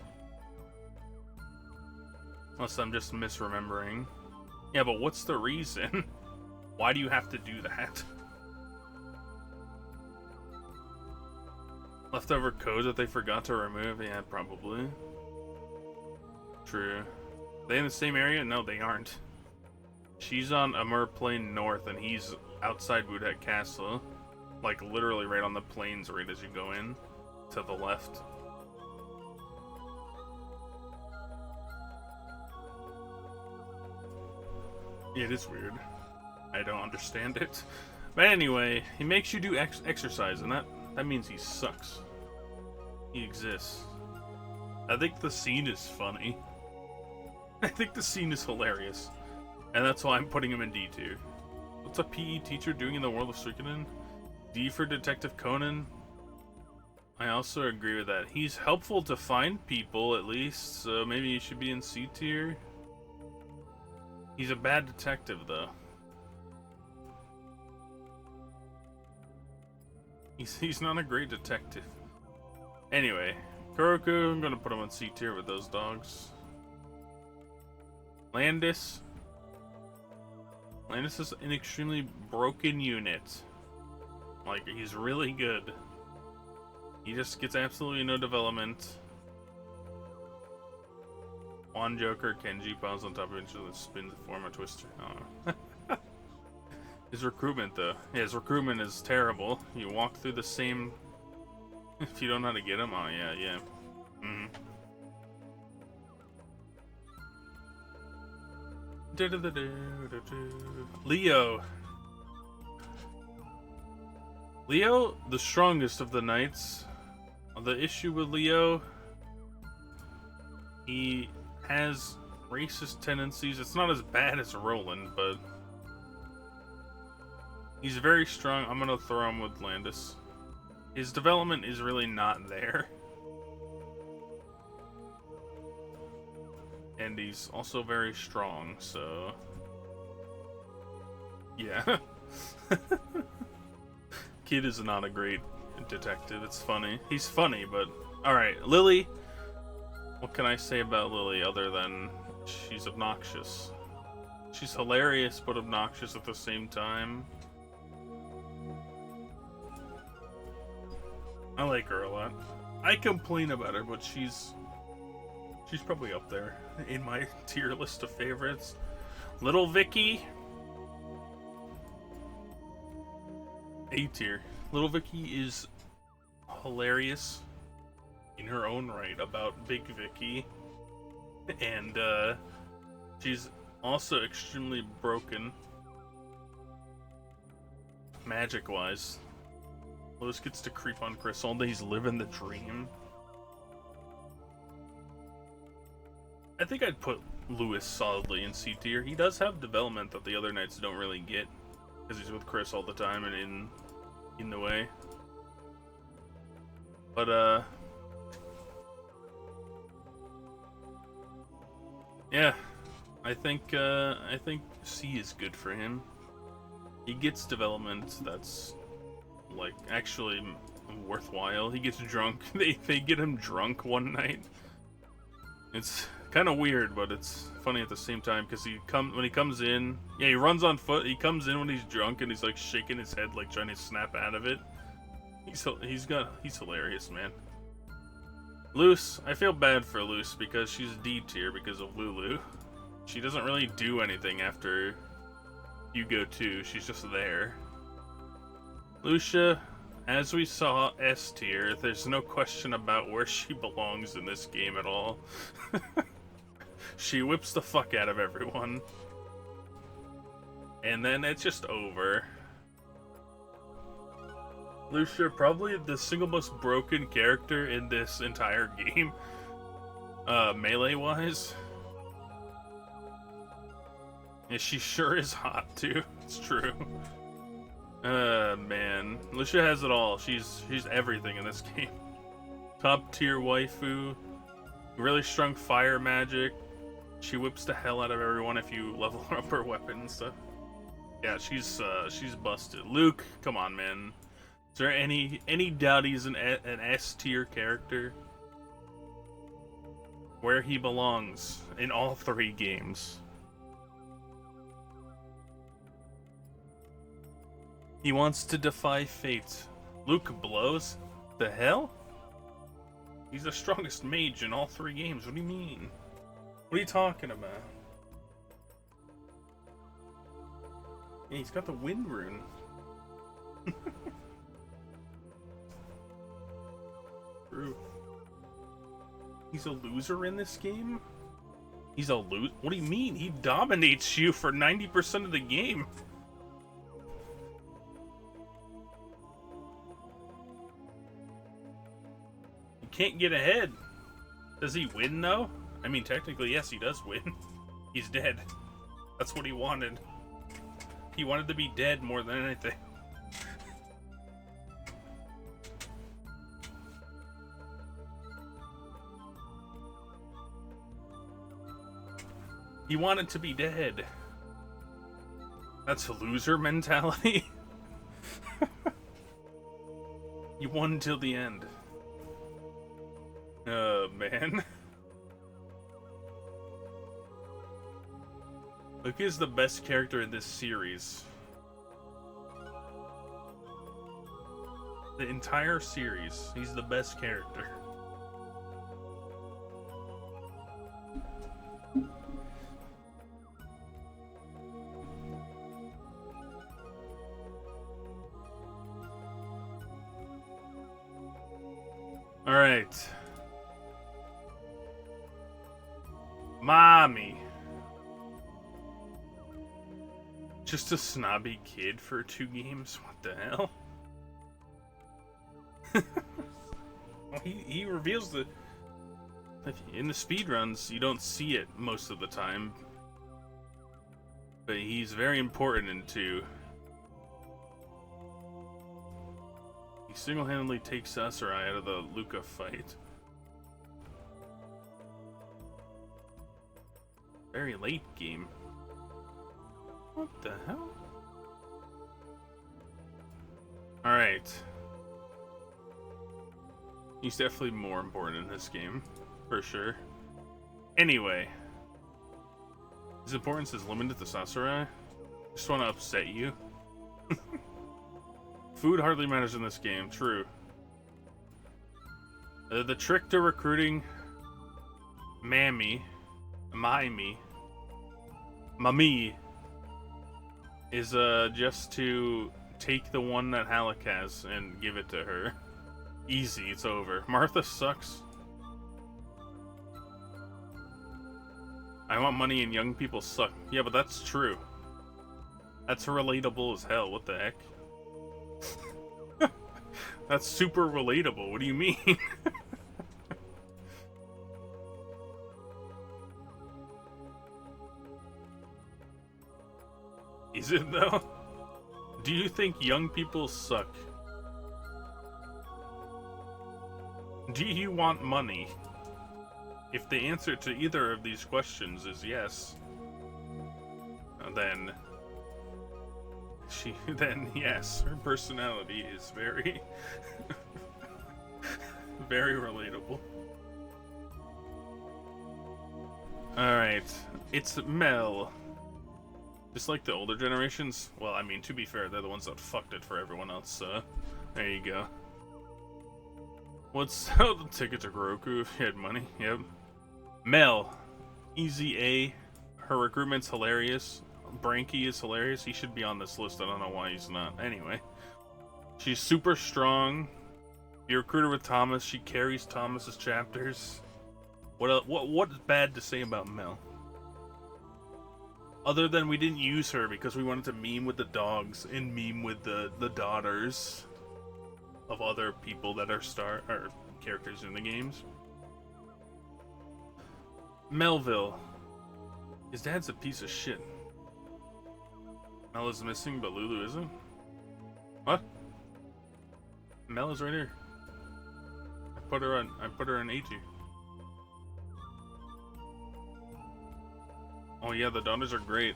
Unless I'm just misremembering. Yeah, but what's the reason? Why do you have to do that? Leftover code that they forgot to remove? Yeah, probably. True. Are they in the same area? No, they aren't. She's on Amur Plain North, and he's outside Budak Castle. Like, literally right on the plains right as you go in. To the left. It is weird. I don't understand it. But anyway, he makes you do exercise, and that means he sucks. He exists. I think the scene is funny. I think the scene is hilarious. And that's why I'm putting him in D tier. What's a PE teacher doing in the world of Suikoden? D for Detective Conan. I also agree with that. He's helpful to find people, at least, so maybe he should be in C tier. He's a bad detective, though. He's not a great detective. Anyway, Kuroku, I'm gonna put him on C tier with those dogs. Landis. Landis is an extremely broken unit. Like, he's really good. He just gets absolutely no development. One Joker, Kenji bounds on top of each other and spins to form a twister. Oh. His recruitment, though. Yeah, his recruitment is terrible. You walk through the same... If you don't know how to get him, oh yeah. Leo. Leo, the strongest of the knights. The issue with Leo... He has racist tendencies. It's not as bad as Roland, but he's very strong. I'm gonna throw him with Landis. His development is really not there. And he's also very strong, so... Yeah. Kid is not a great detective. It's funny. He's funny, but... Alright, Lily... What can I say about Lily other than she's obnoxious? She's hilarious but obnoxious at the same time. I like her a lot. I complain about her, but she's probably up there in my tier list of favorites. Little Vicky, A tier. Little Vicky is hilarious in her own right about Big Vicky, and she's also extremely broken magic-wise. Lewis gets to creep on Chris all day. He's living the dream. I think I'd put Lewis solidly in C tier. He does have development that the other knights don't really get, because he's with Chris all the time and in the way. But yeah, I think C is good for him. He gets development that's like actually worthwhile. He gets drunk. They get him drunk one night. It's kind of weird, but it's funny at the same time, because when he comes in, yeah, he runs on foot. He comes in when he's drunk and he's like shaking his head, like trying to snap out of it. He's hilarious, man. Luce, I feel bad for Luce because she's D tier because of Lulu. She doesn't really do anything after you go 2. She's just there. Lucia, as we saw, S tier. There's no question about where she belongs in this game at all. She whips the fuck out of everyone. And then it's just over. Lucia, probably the single most broken character in this entire game. Melee-wise. Yeah, she sure is hot, too. It's true. Man. Lucia has it all. She's everything in this game. Top tier waifu. Really strong fire magic. She whips the hell out of everyone if you level up her weapon and stuff. Yeah, she's busted. Luke, come on, man. Is there any doubt he's an S tier character? Where he belongs in all 3 games. He wants to defy fate. Luke blows? The hell? He's the strongest mage in all 3 games. What do you mean? What are you talking about? Yeah, he's got the wind rune. True. He's a loser in this game? He's a loser? What do you mean? He dominates you for 90% of the game. You can't get ahead. Does he win, though? I mean, technically, yes, he does win. He's dead. That's what he wanted. He wanted to be dead more than anything. He wanted to be dead. That's a loser mentality. You won until the end. Oh, man. Luke is the best character in this series. The entire series, he's the best character. Alright. Mommy. Just a snobby kid for 2 games? What the hell? Well, he reveals the... In the speedruns, you don't see it most of the time. But he's very important in 2. He single-handedly takes Sasarai out of the Luca fight. Very late game. What the hell? Alright. He's definitely more important in this game, for sure. Anyway. His importance is limited to Sasarai. Just want to upset you. Food hardly matters in this game, true. The trick to recruiting Mami is just to take the one that Halleck has and give it to her. Easy, it's over. Martha sucks. I want money and young people suck. Yeah, but that's true. That's relatable as hell. What the heck? That's super relatable. What do you mean? Is it though? Do you think young people suck? Do you want money? If the answer to either of these questions is yes, then yes, her personality is very very relatable. Alright, it's Mel. Just like the older generations. Well, I mean, to be fair, they're the ones that fucked it for everyone else, so there you go. What's the ticket to Roku if you had money? Yep. Mel. Easy A. Her recruitment's hilarious. Branky is hilarious. He should be on this list. I don't know why he's not. Anyway. She's super strong. You recruit her with Thomas. She carries Thomas's chapters. What's bad to say about Mel? Other than we didn't use her because we wanted to meme with the dogs and meme with the daughters of other people that are characters in the games. Melville. His dad's a piece of shit. Mel is missing, but Lulu isn't? What? Mel is right here. I put her on A2. Oh yeah, the daughters are great.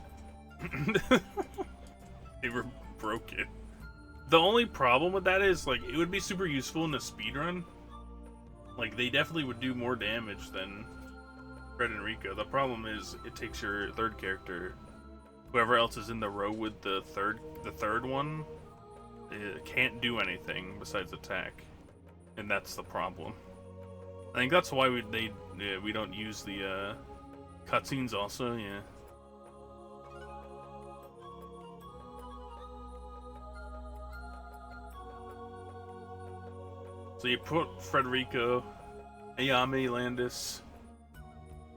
They were broken. The only problem with that is, like, it would be super useful in a speedrun. Like, they definitely would do more damage than Fred and Rico. The problem is, it takes your third character, whoever else is in the row with the third one, it can't do anything besides attack, and that's the problem. I think that's why we don't use the cutscenes also, yeah. So you put Frederico, Ayame, Landis,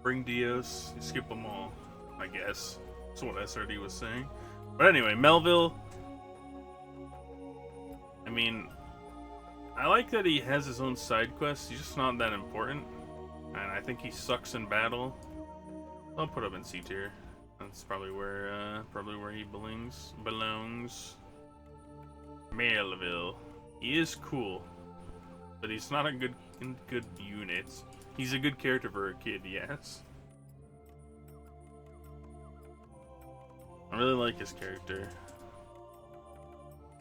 bring Dios, you skip them all, I guess. That's what SRD was saying. But anyway, Melville, I mean, I like that he has his own side quests. He's just not that important. And I think he sucks in battle. I'll put him in C tier. That's probably where he belongs. Melville. He is cool, but he's not a good unit. He's a good character for a kid, yes. I really like his character.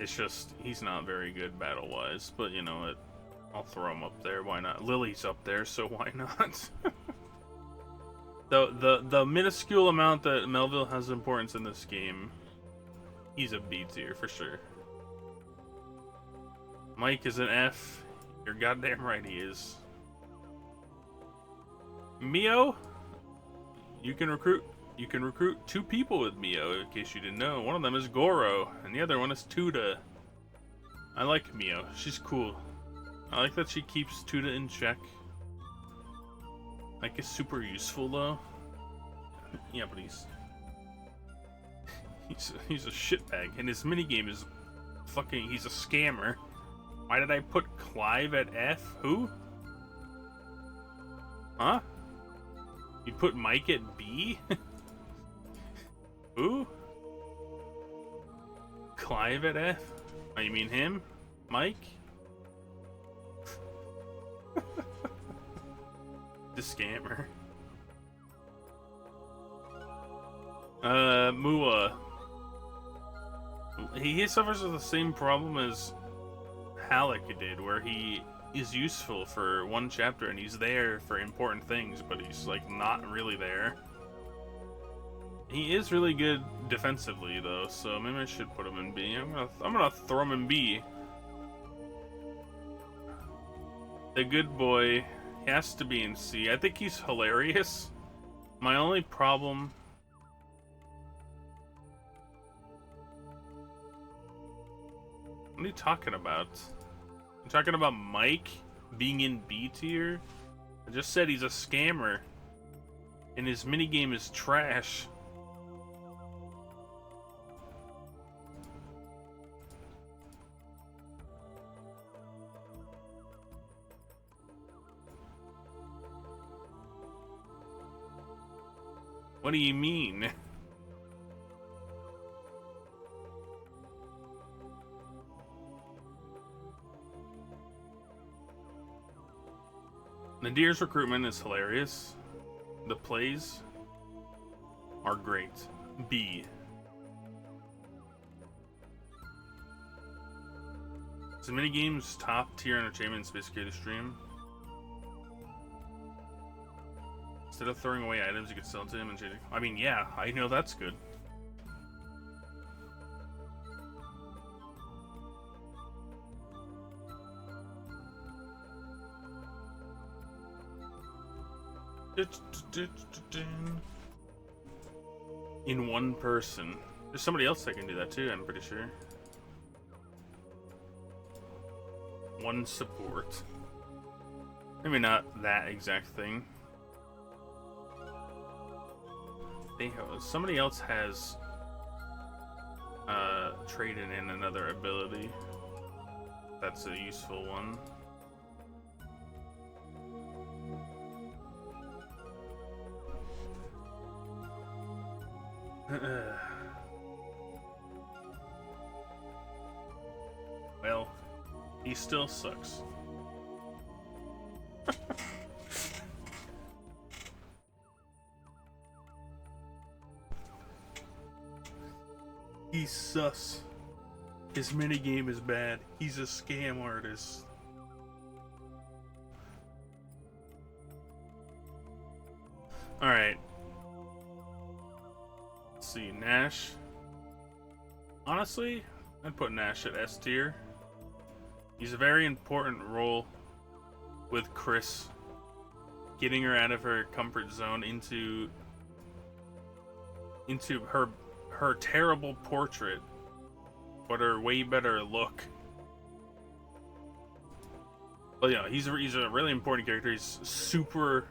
It's just he's not very good battle-wise, but you know what? I'll throw him up there. Why not? Lily's up there, so why not? The minuscule amount that Melville has importance in this game, he's a B tier for sure. Mike is an F. You're goddamn right he is. Mio, you can recruit 2 people with Mio, in case you didn't know. One of them is Goro, and the other one is Tuda. I like Mio. She's cool. I like that she keeps Tuda in check. Like, it's super useful though. Yeah, but he's a shitbag, and his minigame is fucking. He's a scammer. Why did I put Clive at F? Who? Huh? You put Mike at B? Who? Clive at F? Oh, you mean him? Mike? The scammer. Mua. He suffers with the same problem as Halleck did, where he is useful for one chapter and he's there for important things, but he's like not really there. He is really good defensively though, so maybe I should put him in B. I'm gonna throw him in B. The good boy has to be in C. I think he's hilarious. My only problem... What are you talking about? You talking about Mike being in B tier? I just said he's a scammer. And his minigame is trash. What do you mean? Nadir's recruitment is hilarious. The plays are great. B. Is minigames top tier entertainment in Space Creator Stream? Instead of throwing away items, you could sell to him and change it. I mean, yeah, I know that's good. In one person. There's somebody else that can do that too, I'm pretty sure. One support. Maybe not that exact thing. Somebody else has traded in another ability. That's a useful one. Well, he still sucks. He's sus. His minigame is bad. He's a scam artist. Alright. Let's see, Nash. Honestly, I'd put Nash at S tier. He's a very important role with Chris. Getting her out of her comfort zone into her terrible portrait, but her way better look. But yeah, he's a really important character. He's super.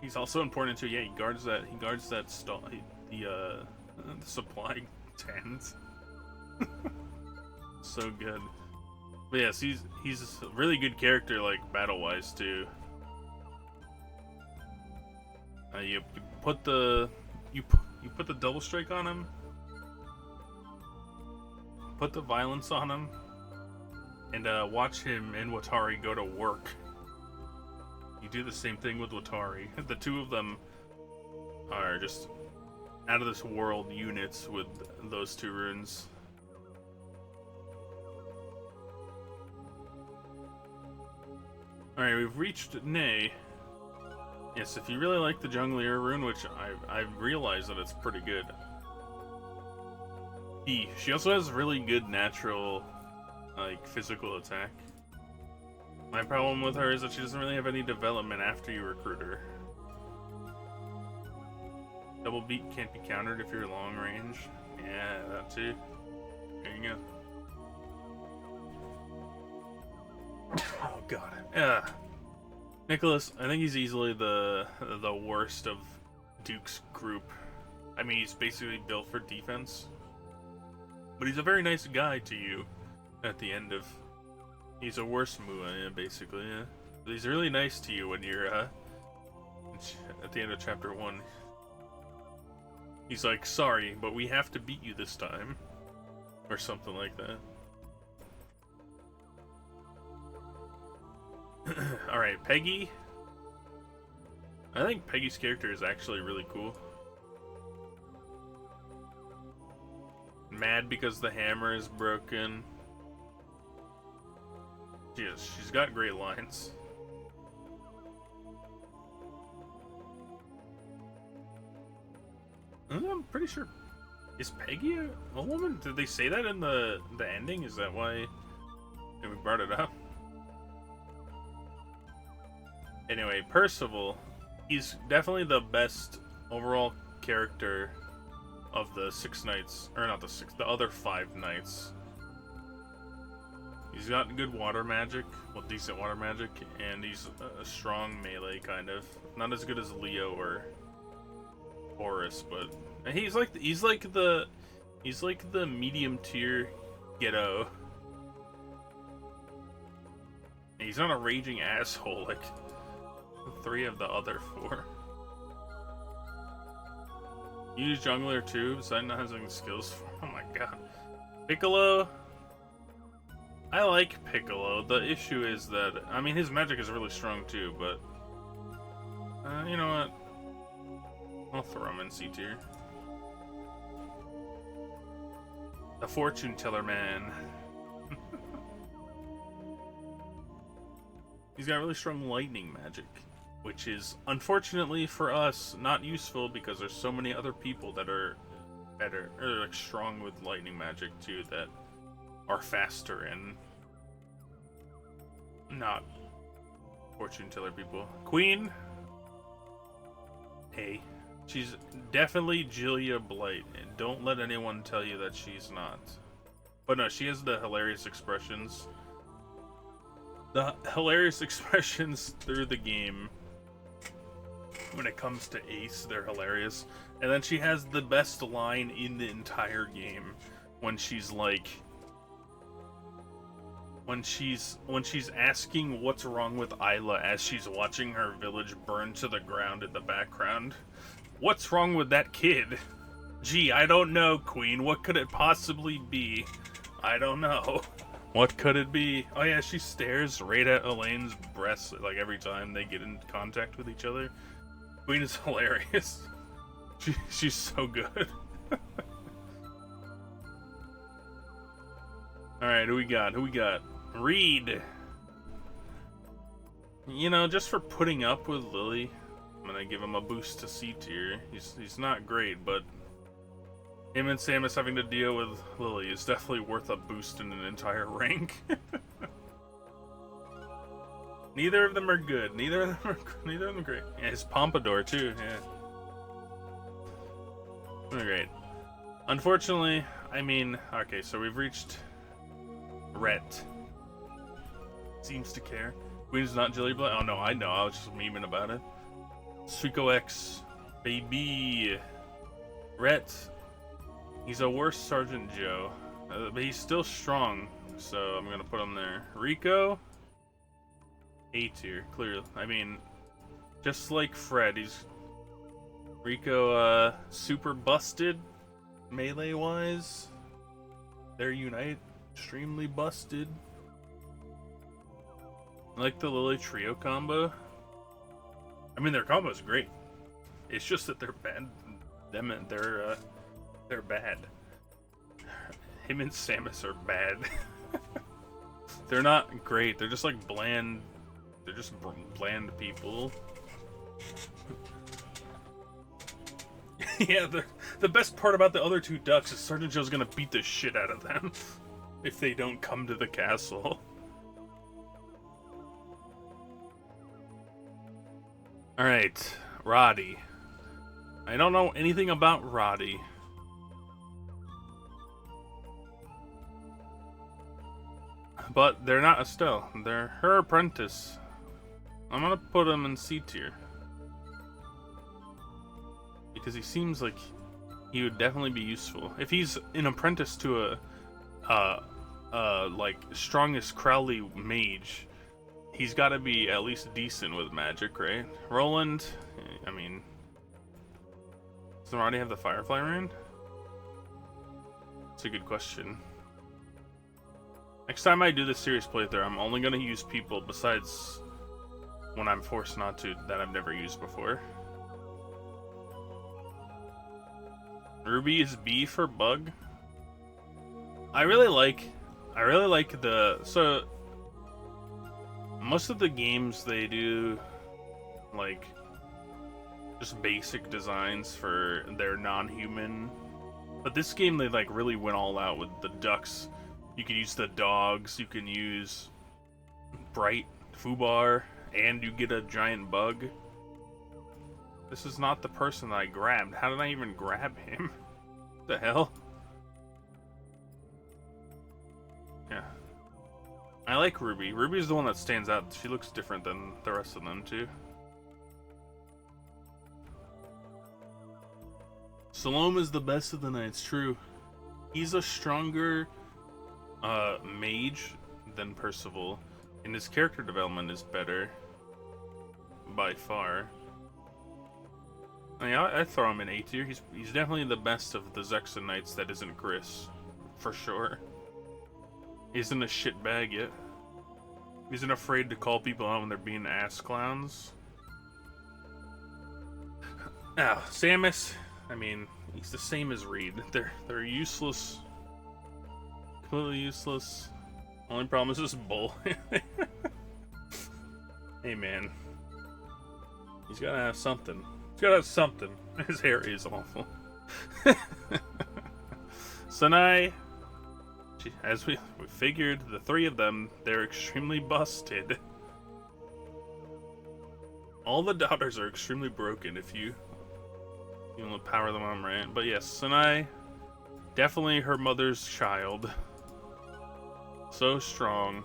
He's also important too. Yeah, he guards that stall, the supply tent. So good. But yes, he's a really good character, like battle wise too. You put the double strike on him, put the violence on him, and watch him and Watari go to work. You do the same thing with Watari. The two of them are just out of this world units with those two runes. Alright, we've reached Nay. Yes, if you really like the Junglier rune, which I've realized that it's pretty good. She also has really good natural, like, physical attack. My problem with her is that she doesn't really have any development after you recruit her. Double beat can't be countered if you're long range. Yeah, that too. There you go. Oh god. Nicholas, I think he's easily the worst of Duke's group. I mean, he's basically built for defense. But he's a very nice guy to you at the end of... He's a worse Mua, yeah, basically, yeah. But he's really nice to you when you're, at the end of chapter 1. He's like, sorry, but we have to beat you this time. Or something like that. Alright, Peggy. I think Peggy's character is actually really cool. Mad because the hammer is broken. She's got great lines. I'm pretty sure. Is Peggy a woman? Did they say that in the ending? Is that why we brought it up? Anyway, Percival, he's definitely the best overall character of the 6 knights, or not the 6, the other 5 knights. He's got good water magic, well, decent water magic, and he's a strong melee kind of. Not as good as Leo or Horus, but he's like the medium tier Ghetto. He's not a raging asshole like 3 of the other 4. You use jungler too, besides not having skills for. Oh my god. Piccolo. I like Piccolo. The issue is that, I mean, his magic is really strong too, but you know what? I'll throw him in C tier. The fortune teller man. He's got really strong lightning magic, which is, unfortunately for us, not useful because there's so many other people that are better, or like strong with lightning magic too, that are faster and not fortune teller people. Queen. Hey. She's definitely Julia Blight, and don't let anyone tell you that she's not. But no, she has the hilarious expressions. The hilarious expressions through the game. When it comes to Ace, they're hilarious. And then she has the best line in the entire game when she's like, when she's asking what's wrong with Isla as she's watching her village burn to the ground in the background. What's wrong with that kid? Gee, I don't know, Queen. What could it possibly be? I don't know. What could it be? Oh yeah, she stares right at Elaine's breasts like every time they get in contact with each other. Queen is hilarious. She's so good. Alright, who we got? Reed. You know, just for putting up with Lily, I'm gonna give him a boost to C tier. He's not great, but him and Samus having to deal with Lily is definitely worth a boost in an entire rank. Neither of them are good. Neither of them are great. Yeah, his pompadour too. Yeah, they're great. Unfortunately, I mean, okay, so we've reached Rhett. Seems to care. Queen's not Jilly Blood. Oh no, I know. I was just memeing about it. Suiko X, baby. Rhett. He's a worse Sergeant Joe, but he's still strong, so I'm gonna put him there. Rico, A tier, clearly. I mean, just like Fred, Rico, super busted, melee-wise. Their Unite, extremely busted. I like the Lily Trio combo. I mean, their combo's great. It's just that they're bad. They're bad. Him and Samus are bad. They're not great. They're just like bland. They're just bland people. Yeah, the best part about the other 2 ducks is Sergeant Joe's gonna beat the shit out of them if they don't come to the castle. Alright, Roddy. I don't know anything about Roddy. But they're not Estelle. They're her apprentice. I'm gonna put him in C tier. Because he seems like he would definitely be useful. If he's an apprentice to like strongest Crowley mage, he's gotta be at least decent with magic, right? Roland, I mean, does Roddy have the Firefly Rune? That's a good question. Next time I do this series playthrough, I'm only going to use people besides when I'm forced not to that I've never used before. Ruby is B for Bug. I really like so most of the games they do like just basic designs for their non-human, but this game they like really went all out with the ducks. You can use the dogs, you can use Bright, Fubar, and you get a giant bug. This is not the person that I grabbed. How did I even grab him? What the hell? Yeah. I like Ruby. Ruby's the one that stands out. She looks different than the rest of them, too. Salome is the best of the knights, true. He's a stronger mage than Percival, and his character development is better by far. I mean, I'd throw him in A tier. He's definitely the best of the Zexen Knights that isn't Chris, for sure. He isn't a shitbag yet. He isn't afraid to call people out when they're being ass clowns. Now, Samus, I mean, he's the same as Reed. They're useless. Completely useless. Only problem is this bull. Hey man. He's gotta have something. He's gotta have something. His hair is awful. Sanai, as we figured, the three of them, they're extremely busted. All the daughters are extremely broken if you want to power them on, right? But yes, Sanai, definitely her mother's child. So strong.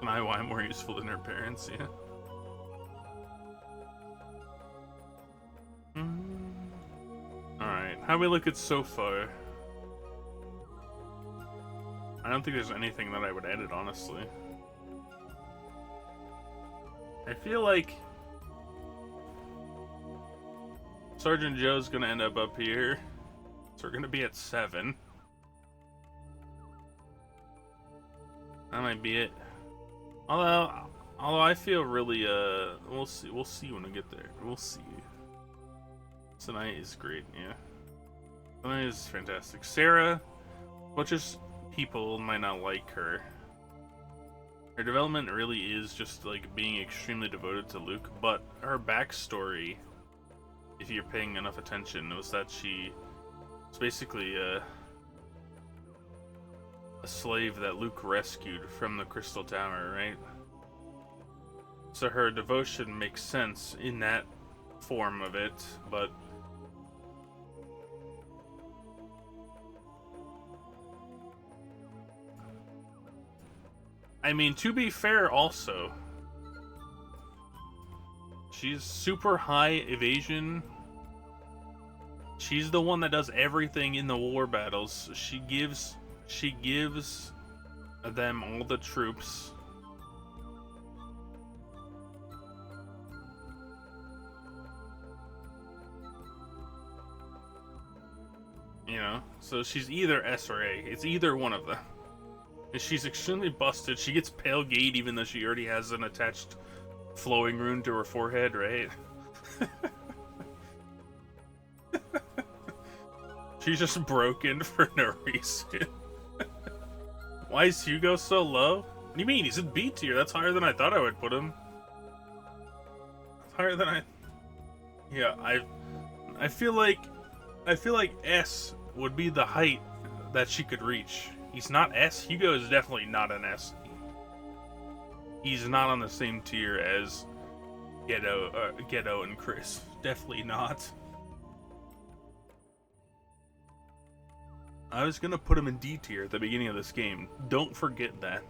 Sanai, why more useful than her parents, yeah. Alright, how do we look at so far? I don't think there's anything that I would edit, honestly. I feel like Sergeant Joe's gonna end up here, so we're gonna be at 7. That might be it. Although I feel really we'll see when we get there. We'll see. Tonight is great, yeah. Tonight is fantastic. Sarah, much as people might not like her, her development really is just like being extremely devoted to Luke, but her backstory, if you're paying enough attention, was that she was basically a slave that Luke rescued from the Crystal Tower, right? So her devotion makes sense in that form of it, but I mean, to be fair also, she's super high evasion. She's the one that does everything in the war battles. She gives them all the troops. You know, so she's either S or A. It's either one of them. And she's extremely busted. She gets pale gate even though she already has an attached flowing rune to her forehead, right? She's just broken for no reason. Why is Hugo so low? What do you mean? He's in B tier. That's higher than I thought I would put him. That's higher than I... Yeah, I feel like S would be the height that she could reach. He's not S. Hugo is definitely not an S. He's not on the same tier as Ghetto and Chris. Definitely not. I was gonna put him in D tier at the beginning of this game. Don't forget that.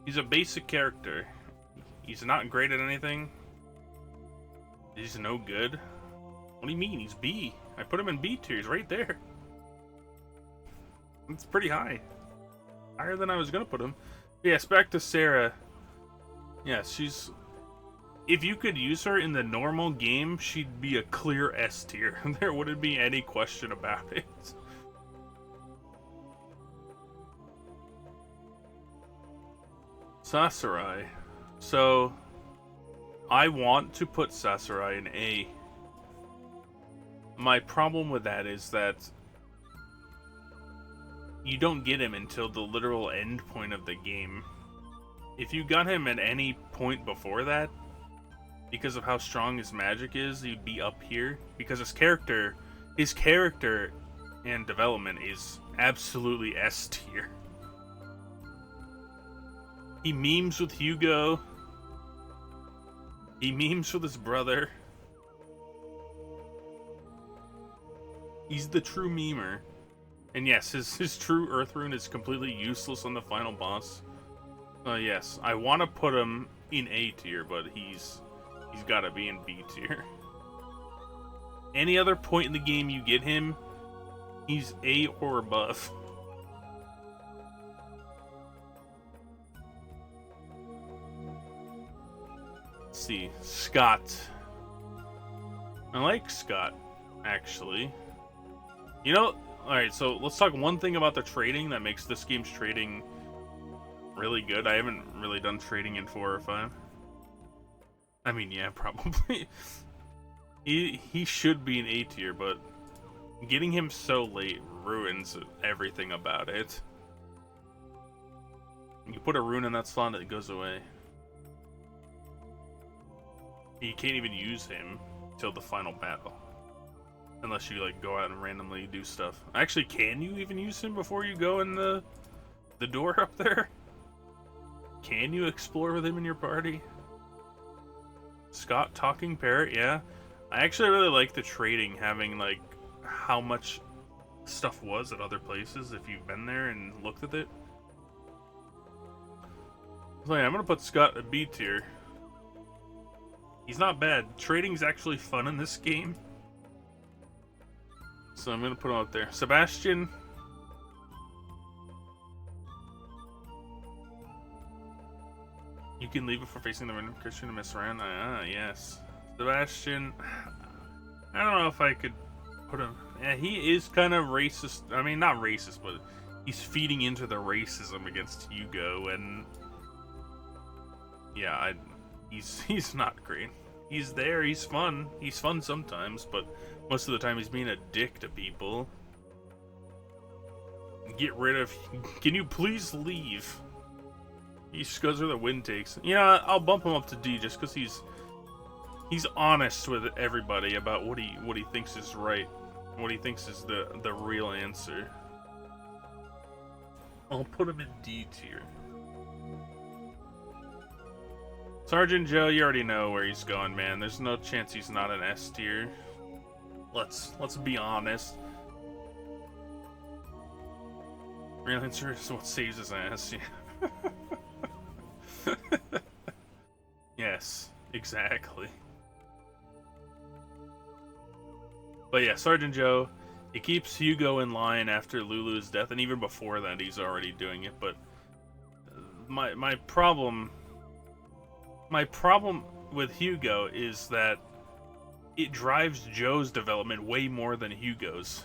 He's a basic character. He's not great at anything. He's no good. What do you mean? He's B. I put him in B tier. He's right there. It's pretty high. Higher than I was gonna put him. Yes, back to Sarah. Yeah, she's... If you could use her in the normal game, she'd be a clear S tier. There wouldn't be any question about it. Sasarai. So, I want to put Sasarai in A. My problem with that is that you don't get him until the literal end point of the game. If you got him at any point before that, because of how strong his magic is, he'd be up here. Because his character and development is Absolutely S tier. He memes with Hugo. He memes with his brother. He's the true memer. And yes, his true Earth Rune is completely useless on the final boss. Yes, I want to put him in A tier, but he's got to be in B tier. Any other point in the game you get him, he's A or above. Let's see, Scott. I like Scott, actually. You know, alright, so let's talk one thing about the trading that makes this game's trading really good. I haven't really done trading in 4 or 5. I mean, yeah, probably. He should be an A tier, but getting him so late ruins everything about it. You put a rune in that slot, it goes away. You can't even use him till the final battle. Unless you, like, go out and randomly do stuff. Actually, can you even use him before you go in the door up there? Can you explore with him in your party? Scott talking parrot, yeah. I actually really like the trading, having, like, how much stuff was at other places if you've been there and looked at it. So yeah, I'm gonna put Scott at B tier. He's not bad. Trading's actually fun in this game. So I'm gonna put him up there. Sebastian. You can leave before facing the random Christian to mess around. Yes. Sebastian. I don't know if I could put him. Yeah, he is kind of racist. I mean, not racist, but he's feeding into the racism against Hugo, and yeah, he's not great. He's there. He's fun. He's fun sometimes, but most of the time he's being a dick to people. Get rid of. Can you please leave? He just goes where the wind takes. Yeah, I'll bump him up to D just because he's honest with everybody about what he thinks is right, what he thinks is the real answer. I'll put him in D tier. Sergeant Joe, you already know where he's going, man. There's no chance he's not an S tier. Let's be honest. Real answer is what saves his ass. Yeah. Yes, exactly. But yeah, Sergeant Joe, he keeps Hugo in line after Lulu's death, and even before that, he's already doing it. But my problem with Hugo is that it drives Joe's development way more than Hugo's,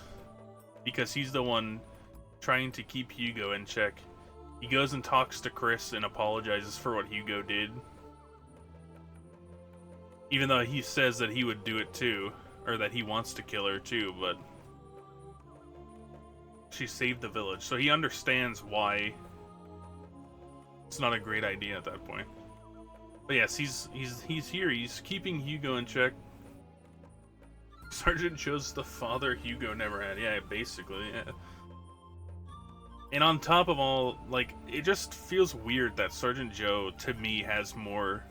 because he's the one trying to keep Hugo in check. He goes and talks to Chris and apologizes for what Hugo did, even though he says that he would do it too, or that he wants to kill her too, but she saved the village, so he understands why it's not a great idea at that point. But yes, he's here. He's keeping Hugo in check. Sergeant Joe's the father Hugo never had. Yeah, basically. Yeah. And on top of all, like, it just feels weird that Sergeant Joe, to me, has more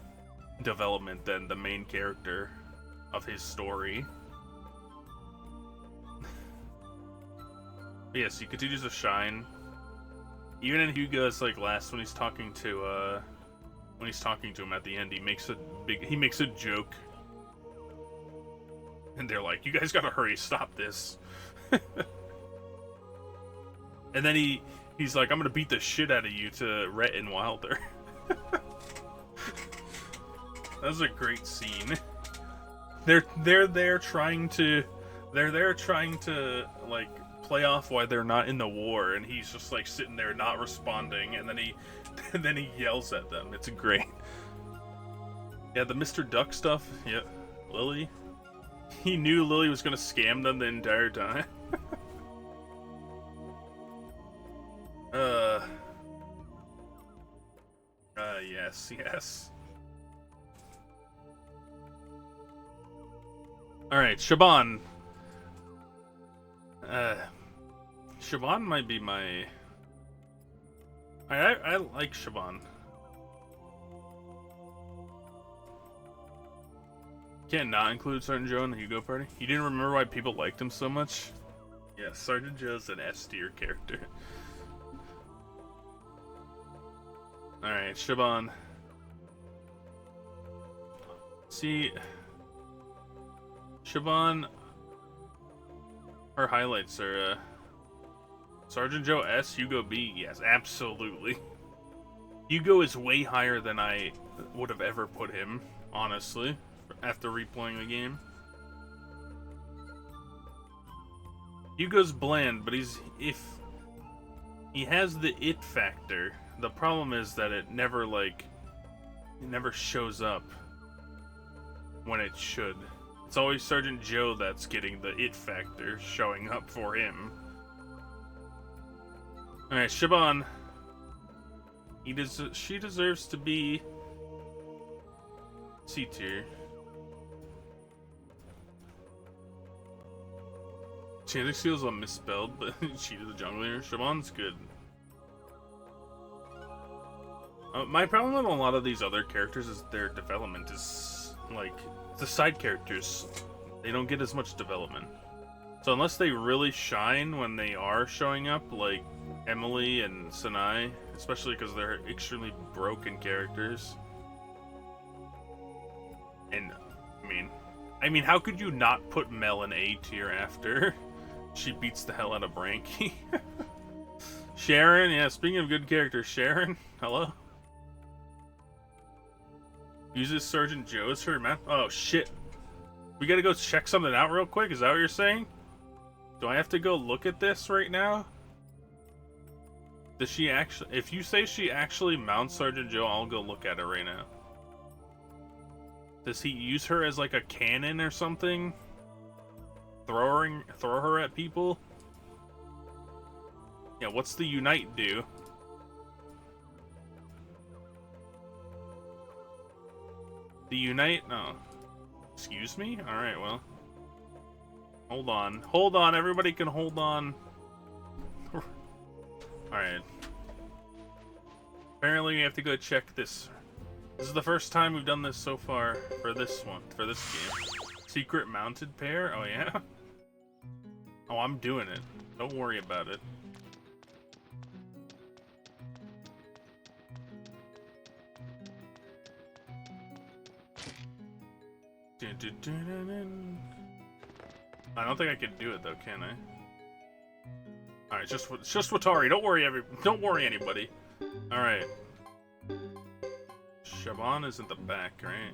development than the main character of his story. Yes, he continues to shine. Even in Hugo's, like, last, when he's talking to him at the end, he makes a joke. And they're like, you guys gotta hurry, stop this. And then he's like, I'm gonna beat the shit out of you to Rhett and Wilder. That was a great scene. They're there trying to like play off why they're not in the war, and he's just like sitting there not responding, and then he yells at them. It's great. Yeah, the Mr. Duck stuff. Yeah, Lily. He knew Lily was gonna scam them the entire time. Yes. Alright, Shaban. Siobhan might be my... I like Siobhan. Can't not include Sergeant Joe in the Hugo party. You didn't remember why people liked him so much? Yeah, Sergeant Joe's an S tier character. Alright, Siobhan. See, Siobhan, her highlights are Sergeant Joe S, Hugo B. Yes, absolutely. Hugo is way higher than I would have ever put him, honestly, after replaying the game. Hugo's bland, but if he has the it factor, the problem is that it never shows up when it should. It's always Sergeant Joe that's getting the it factor showing up for him. Alright, Siobhan. She deserves to be C tier. Chanting Seal's a misspelled, but she's a jungler. Siobhan's good. My problem with a lot of these other characters is their development is, like, the side characters, they don't get as much development. So unless they really shine when they are showing up, like Emily and Sanai, especially because they're extremely broken characters. And, I mean, how could you not put Mel in A tier after she beats the hell out of Branky? Sharon, yeah, speaking of good characters, Sharon, hello? Uses Sergeant Joe as her map? Oh, shit. We gotta go check something out real quick? Is that what you're saying? Do I have to go look at this right now? Does she actually... If you say she actually mounts Sergeant Joe, I'll go look at it right now. Does he use her as like a cannon or something? Throw her at people? Yeah, what's the Unite do? The Unite? No. Excuse me? Alright, well. Hold on. Hold on, everybody can hold on. Alright. Apparently we have to go check this. This is the first time we've done this so far for this one, for this game. Secret mounted pair? Oh yeah? Oh, I'm doing it. Don't worry about it. I don't think I can do it though, can I? Alright, just Watari. Don't worry anybody. Alright. Siobhan is in the back, right?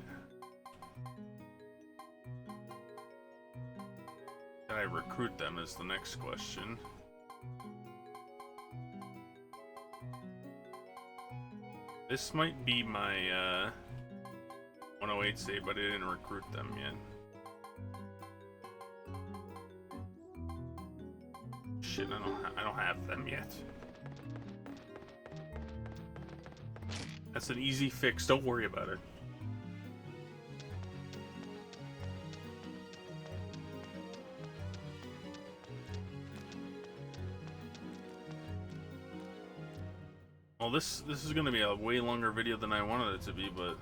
Can I recruit them is the next question. This might be my 108 save, but I didn't recruit them yet. Shit, I don't have them yet. That's an easy fix. Don't worry about it. Well, this is gonna be a way longer video than I wanted it to be, but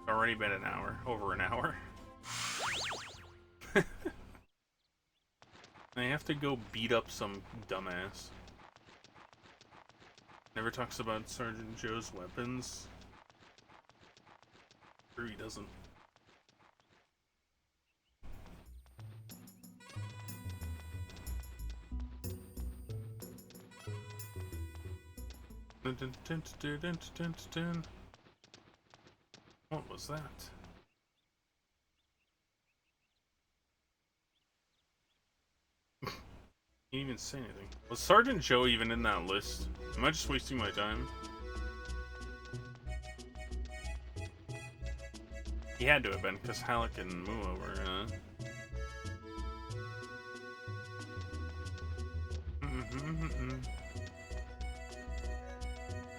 already been an hour, over an hour. I have to go beat up some dumbass. Never talks about Sergeant Joe's weapons. Sure he doesn't. What was that? He didn't even say anything. Was Sergeant Joe even in that list? Am I just wasting my time? He had to have been, because Halleck and Mua were,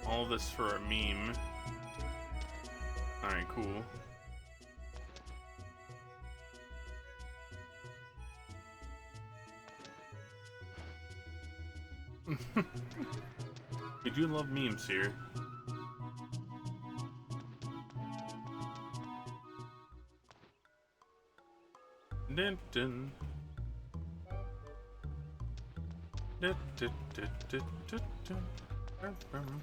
All this for a meme. Alright, cool. We do love memes here. Dun, dun. Dun, dun, dun, dun, dun, dun.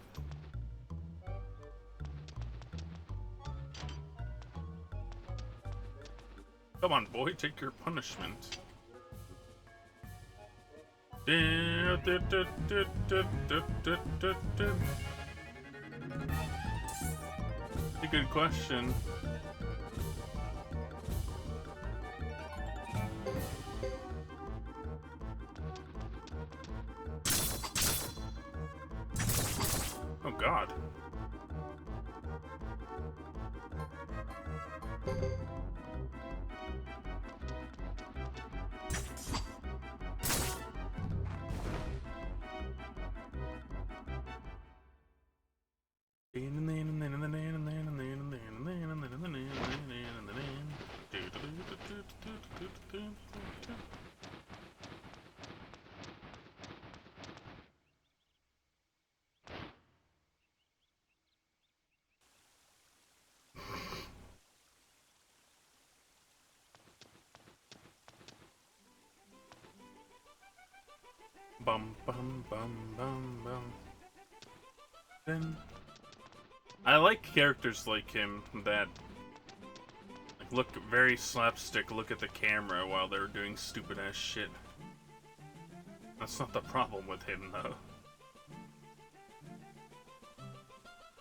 Come on, boy, take your punishment. Dun, dun, dun, dun, dun, dun, dun, dun, dun. That's a good question. Oh God. Bum bum bum bum bum. Then I like characters like him that like look very slapstick, look at the camera while they're doing stupid ass shit. That's not the problem with him though.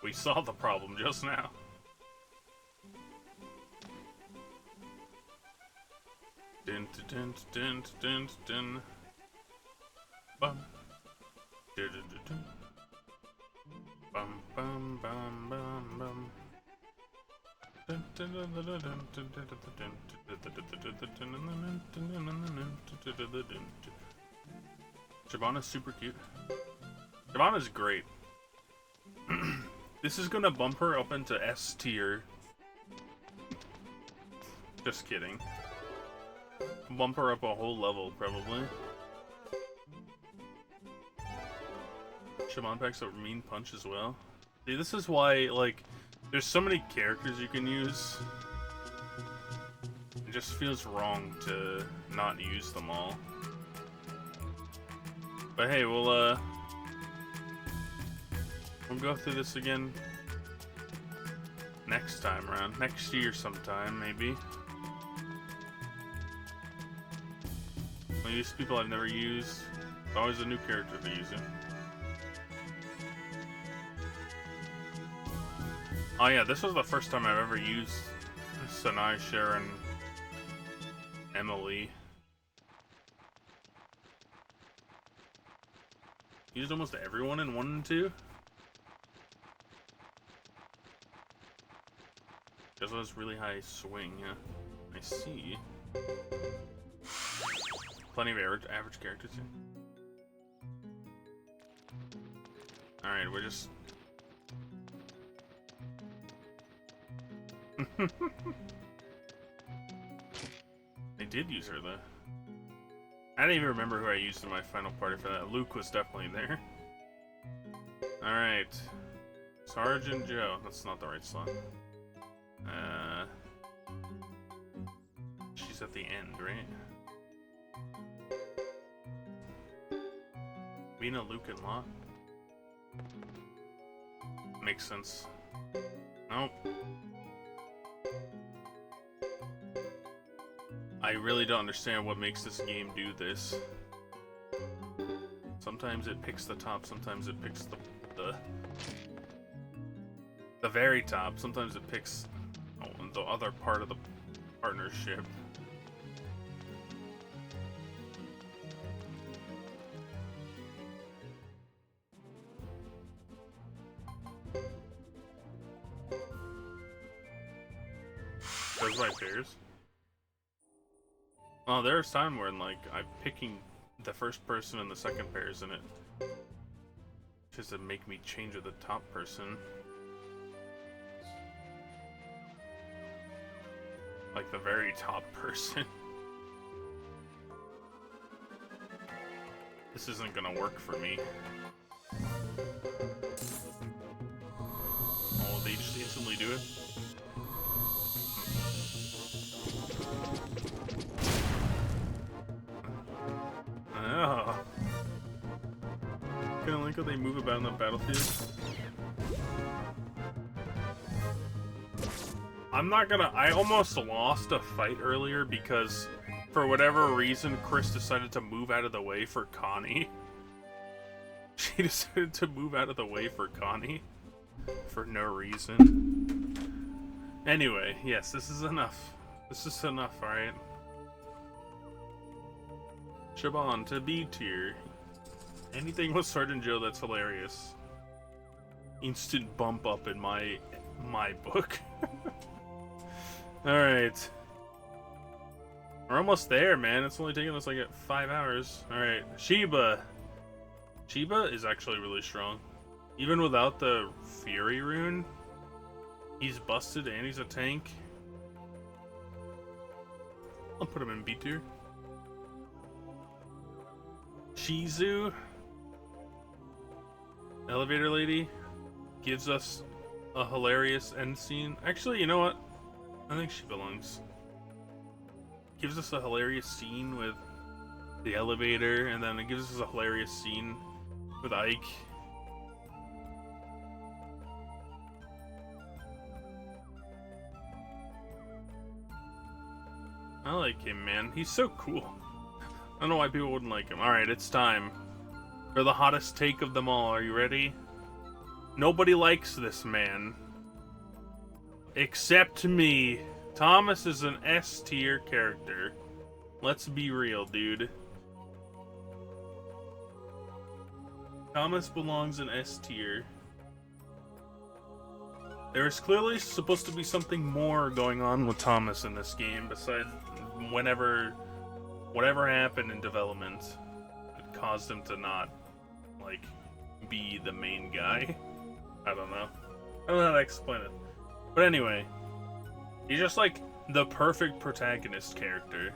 We saw the problem just now. Dun dun dun dun dun. Bum. Dun dun dun dun. Bum bum bum bum bum. Shyvana's super cute. Shyvana's great. This is gonna bump her up into S tier. Just kidding. Bump her up a whole level, probably. Shyvana packs a mean punch as well. See, this is why, like, there's so many characters you can use. It just feels wrong to not use them all. But hey, we'll go through this again next time around. Next year sometime, maybe. Well, these people I've never used. It's always a new character to use it. Oh yeah, this was the first time I've ever used Sanai, Sharon, Emily. Used almost everyone in 1 and 2. Because it was really high swing, yeah. I see. Plenty of average characters here. Alright, we're just... I did use her though. I don't even remember who I used in my final party for that. Luke was definitely there. Alright. Sergeant Joe. That's not the right slot. She's at the end, right? Mina, Luke, and Lot? Makes sense. Nope. I really don't understand what makes this game do this. Sometimes it picks the top, sometimes it picks the very top, sometimes it picks the other part of the partnership. Those my pairs. Oh, there's time where like I'm picking the first person and the second pairs in it, just to make me change to the top person. Like the very top person. This isn't gonna work for me. Oh, they just instantly do it? Oh. Kinda like how they move about in the battlefield. I'm not gonna... I almost lost a fight earlier because, for whatever reason, Chris decided to move out of the way for Connie. She decided to move out of the way for Connie. For no reason. Anyway, yes, this is enough. This is enough, alright? Shaban to B tier. Anything with Sergeant Joe that's hilarious. Instant bump up in my book. Alright. We're almost there, man. It's only taking us like 5 hours. Alright, Sheba. Sheba is actually really strong. Even without the Fury rune, he's busted and he's a tank. I'll put him in B tier. Shizu, Elevator Lady, gives us a hilarious end scene. Actually, you know what? I think she belongs. Gives us a hilarious scene with the elevator, and then it gives us a hilarious scene with Ike. I like him, man. He's so cool. I don't know why people wouldn't like him. Alright, it's time for the hottest take of them all. Are you ready? Nobody likes this man. Except me. Thomas is an S tier character. Let's be real, dude. Thomas belongs in S tier. There is clearly supposed to be something more going on with Thomas in this game besides whatever happened in development that caused him to not, like, be the main guy. I don't know. I don't know how to explain it. But anyway, he's just like the perfect protagonist character.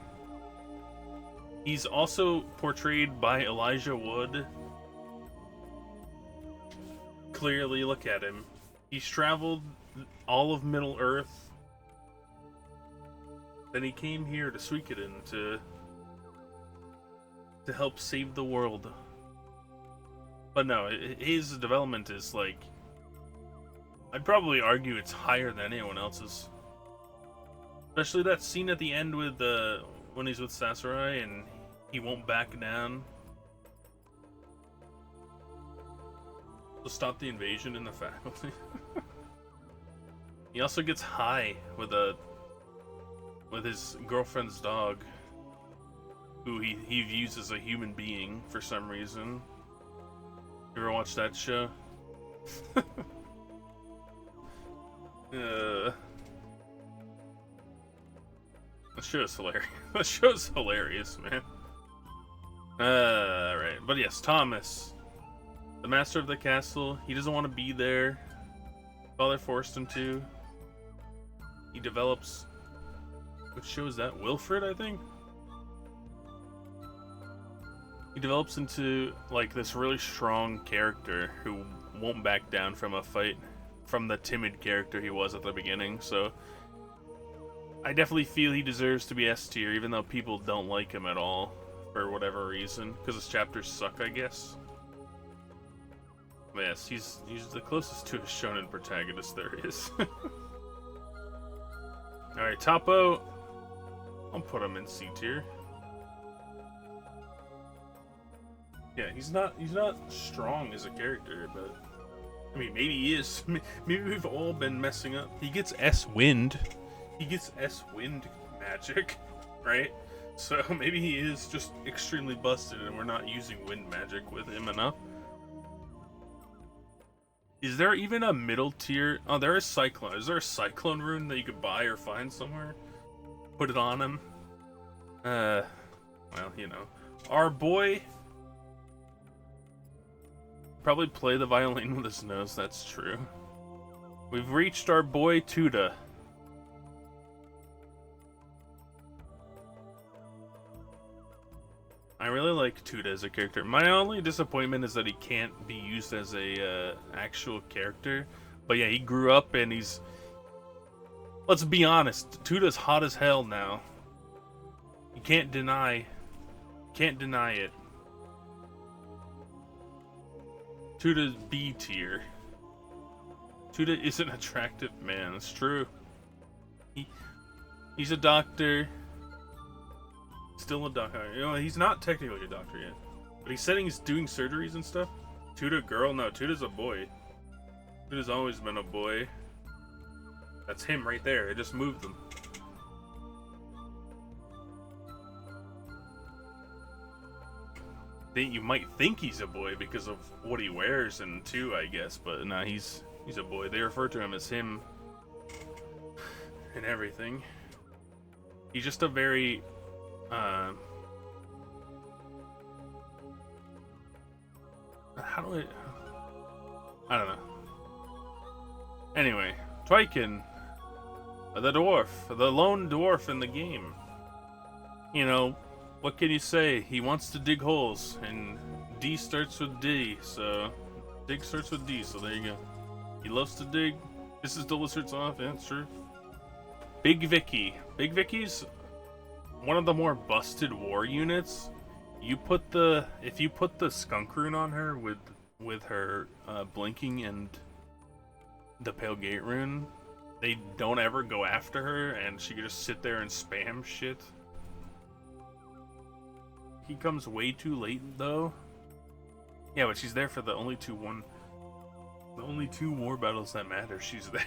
He's also portrayed by Elijah Wood. Clearly, look at him. He's traveled all of Middle Earth. Then he came here to Suikoden to help save the world. But no, his development is like... I'd probably argue it's higher than anyone else's. Especially that scene at the end with when he's with Sakurai and he won't back down. To stop the invasion in the faculty. He also gets high with his girlfriend's dog, who he views as a human being for some reason. You ever watch that show? That show's hilarious. That show's hilarious, man. Right. But yes, Thomas, the master of the castle. He doesn't want to be there. Father forced him to. He develops... Which show is that? Wilfred, I think? He develops into, like, this really strong character who won't back down from a fight from the timid character he was at the beginning, so... I definitely feel he deserves to be S tier, even though people don't like him at all, for whatever reason. Because his chapters suck, I guess. But yes, he's the closest to a shonen protagonist there is. Alright, Toppo. I'll put him in C tier. Yeah, he's not strong as a character, but I mean, maybe he is. Maybe we've all been messing up. He gets S wind. He gets S wind magic, right? So maybe he is just extremely busted, and we're not using wind magic with him enough. Is there even a middle tier? Oh, there is Cyclone. Is there a Cyclone rune that you could buy or find somewhere? Put it on him. Well, you know. Our boy... Probably play the violin with his nose, that's true. We've reached our boy Tuda. I really like Tuda as a character. My only disappointment is that he can't be used as a actual character. But yeah, he grew up and he's... Let's be honest, Tuda's hot as hell now. You can't deny it. Tuda's B tier. Tuda is an attractive man, it's true. He's a doctor. Still a doctor. You know, he's not technically a doctor yet. But he's doing surgeries and stuff. Tuda girl? No, Tuda's a boy. Tuda's always been a boy. That's him right there. I just moved them. You might think he's a boy because of what he wears and too, I guess, but nah, he's a boy. They refer to him as him and everything. He's just a very how do I don't know. Anyway, Twykin, the dwarf, the lone dwarf in the game. You know, what can you say? He wants to dig holes, and D starts with D, so dig starts with D, so there you go. He loves to dig. This is the lizard's off, yeah, it's true. Big Vicky. Big Vicky's one of the more busted war units. If you put the skunk rune on her with her blinking and the pale gate rune, they don't ever go after her, and she can just sit there and spam shit. He comes way too late though. Yeah, but she's there for the only two war battles that matter. She's there.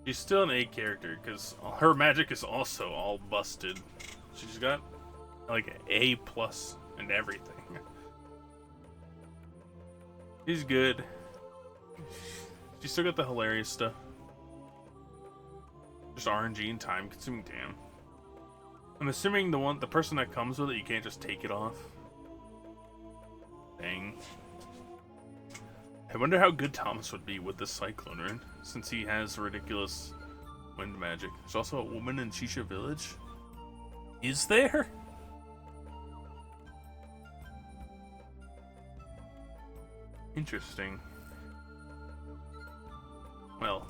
She's still an A character because her magic is also all busted. She's got like A+ and everything. She's good. She's still got the hilarious stuff. Just RNG and time consuming. Damn. I'm assuming the person that comes with it, you can't just take it off. Dang. I wonder how good Thomas would be with the Cyclone Rune, since he has ridiculous wind magic. There's also a woman in Shisha Village. Is there? Interesting. Well.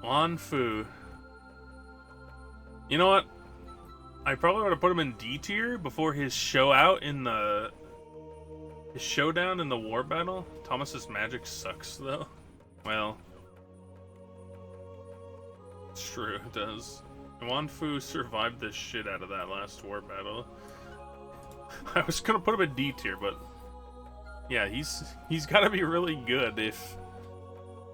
Wan Fu. You know what? I probably would have put him in D tier before his showdown in the war battle. Thomas's magic sucks though. Well, it's true, it does. Wan Fu survived the shit out of that last war battle. I was gonna put him in D tier, but yeah, he's gotta be really good if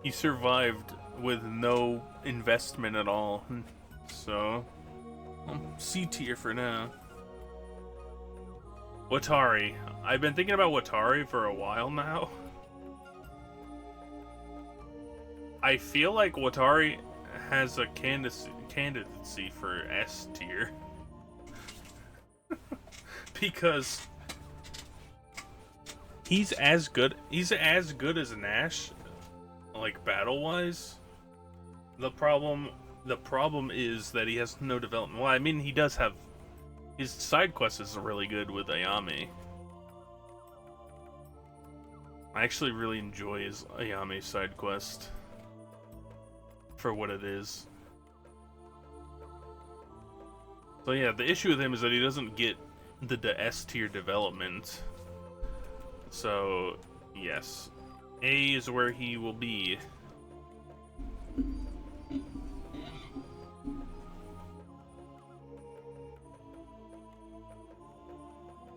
he survived with no investment at all. So C tier for now. Watari. I've been thinking about Watari for a while now. I feel like Watari has a candidacy for S tier. Because he's as good as Nash, like battle-wise. The problem is that he has no development. Well, I mean, he does have... His side quest is really good with Ayame. I actually really enjoy his Ayame side quest. For what it is. So yeah, the issue with him is that he doesn't get the S tier development. So, yes. A is where he will be.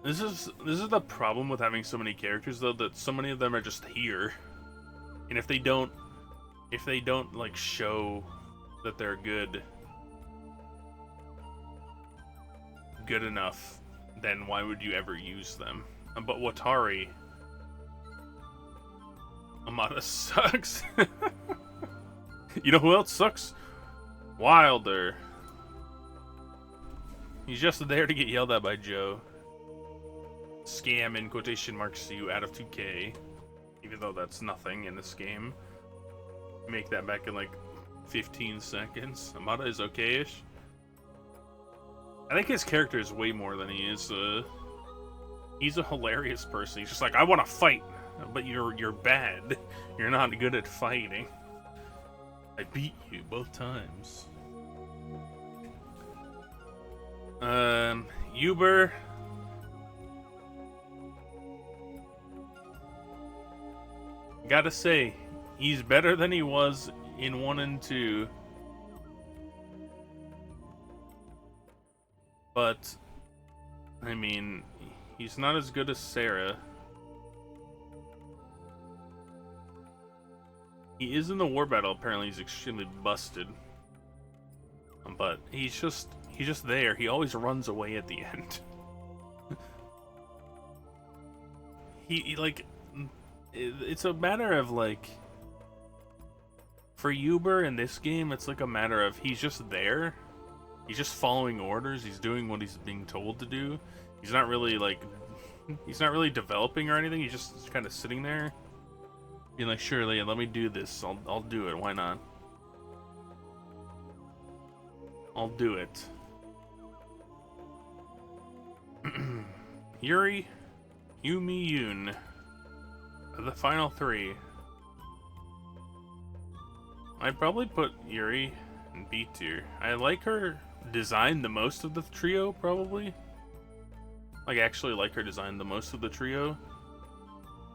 This is the problem with having so many characters though, that so many of them are just here. And if they don't like show that they're good enough, then why would you ever use them? But Watari, Amada sucks. You know who else sucks? Wilder. He's just there to get yelled at by Joe. Scam in quotation marks you out of 2K, even though that's nothing in this game. Make that back in like 15 seconds. Amada is okay-ish. I think his character is way more than he is. He's a hilarious person. He's just like, I want to fight, but you're bad. You're not good at fighting. I beat you both times. Uber. Gotta say, he's better than he was in 1 and 2. But, I mean, he's not as good as Sarah. He is in the war battle, apparently he's extremely busted. But he's just there. He always runs away at the end. he like, it's a matter of like, for Uber in this game, it's like a matter of he's just there. He's just following orders. He's doing what he's being told to do. He's not really like, he's not really developing or anything. He's just kind of sitting there, being like, "Sure, Leah, let me do this. I'll do it. Why not? I'll do it." Yuri, Yumi, Yoon, the final 3. I'd probably put Yuri in B tier. I like her design the most of the trio, probably. Like, actually like her design the most of the trio.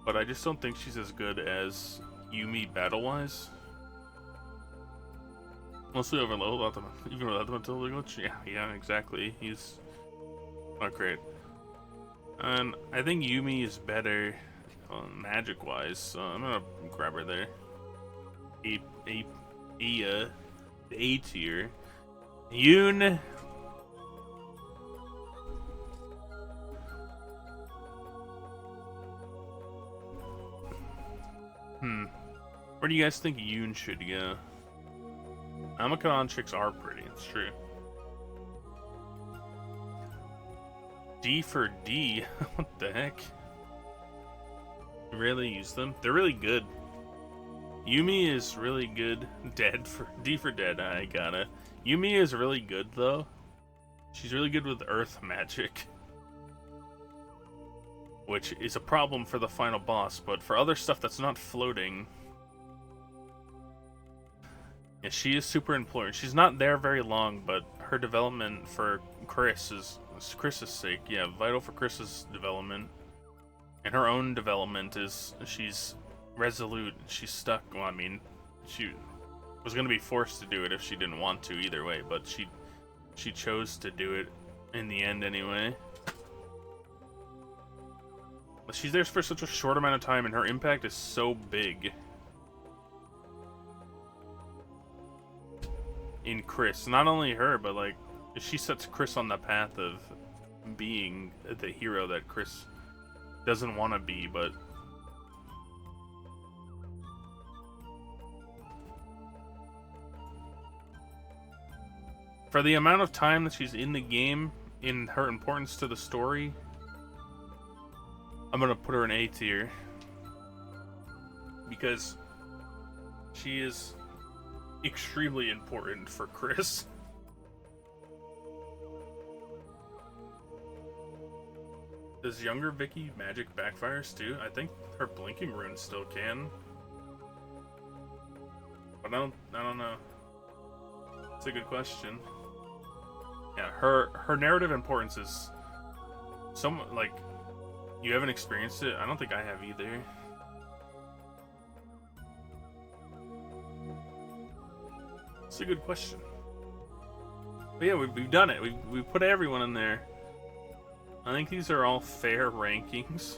But I just don't think she's as good as Yumi battle-wise. Mostly overload, even without the mentality glitch. Yeah, exactly. He's not great. And I think Yumi is better magic-wise, so I'm gonna grab her there. A tier. Yoon. Where do you guys think Yoon should go? Amakanon chicks are pretty, it's true. D for D? What the heck? You really use them? They're really good. Yumi is really good. D for dead, I gotta. Yumi is really good though. She's really good with earth magic. Which is a problem for the final boss, but for other stuff that's not floating. Yeah, she is super important. She's not there very long, but her development for Chris's sake, yeah, vital for Chris's development. And her own development is she's resolute. She's stuck. Well, I mean, she was going to be forced to do it if she didn't want to either way, but she chose to do it in the end anyway. She's there for such a short amount of time, and her impact is so big. In Chris, not only her, but like she sets Chris on the path of being the hero that Chris doesn't want to be, but for the amount of time that she's in the game, in her importance to the story, I'm gonna put her in A tier because she is extremely important for Chris. Does younger Vicky magic backfires too? I think her blinking rune still can. But I don't know. It's a good question. Yeah, her narrative importance is like, you haven't experienced it? I don't think I have either. It's a good question. But yeah, we've done it. We've put everyone in there. I think these are all fair rankings.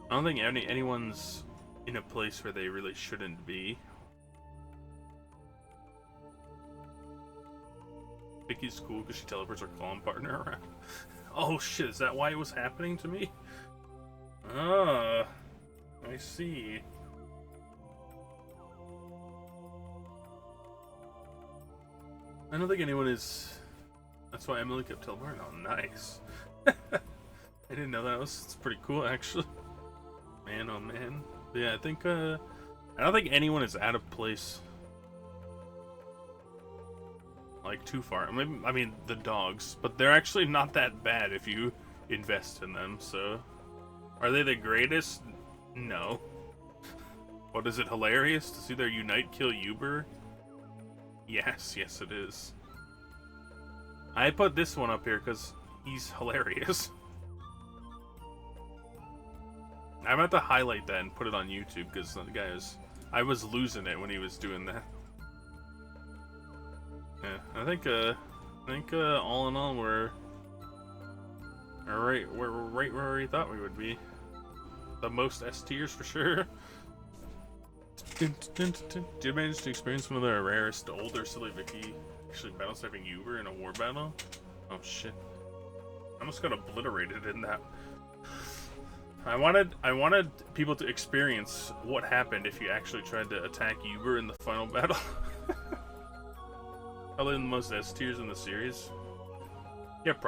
I don't think anyone's in a place where they really shouldn't be. Vicky's cool because she teleports her clone partner around. Oh shit, is that why it was happening to me? Ah, I see. I don't think anyone is... That's why Emily kept teleporting. Oh, nice. I didn't know that. It's pretty cool, actually. Man, oh man. But yeah, I don't think anyone is out of place. like too far. I mean the dogs, but they're actually not that bad if you invest in them. So, are they the greatest? No. What, is it hilarious to see their unite kill Uber? Yes, yes it is. I put this one up here because he's hilarious. I'm about to highlight that and put it on YouTube because the guy I was losing it when he was doing that. Yeah, I think all in all we're right where we thought we would be. The most S tiers for sure. Did you manage to experience one of the rarest older silly Vicky actually battle stepping Uber in a war battle? Oh shit. I almost got obliterated in that. I wanted people to experience what happened if you actually tried to attack Uber in the final battle. Probably the most S tiers in the series. Yeah, probably.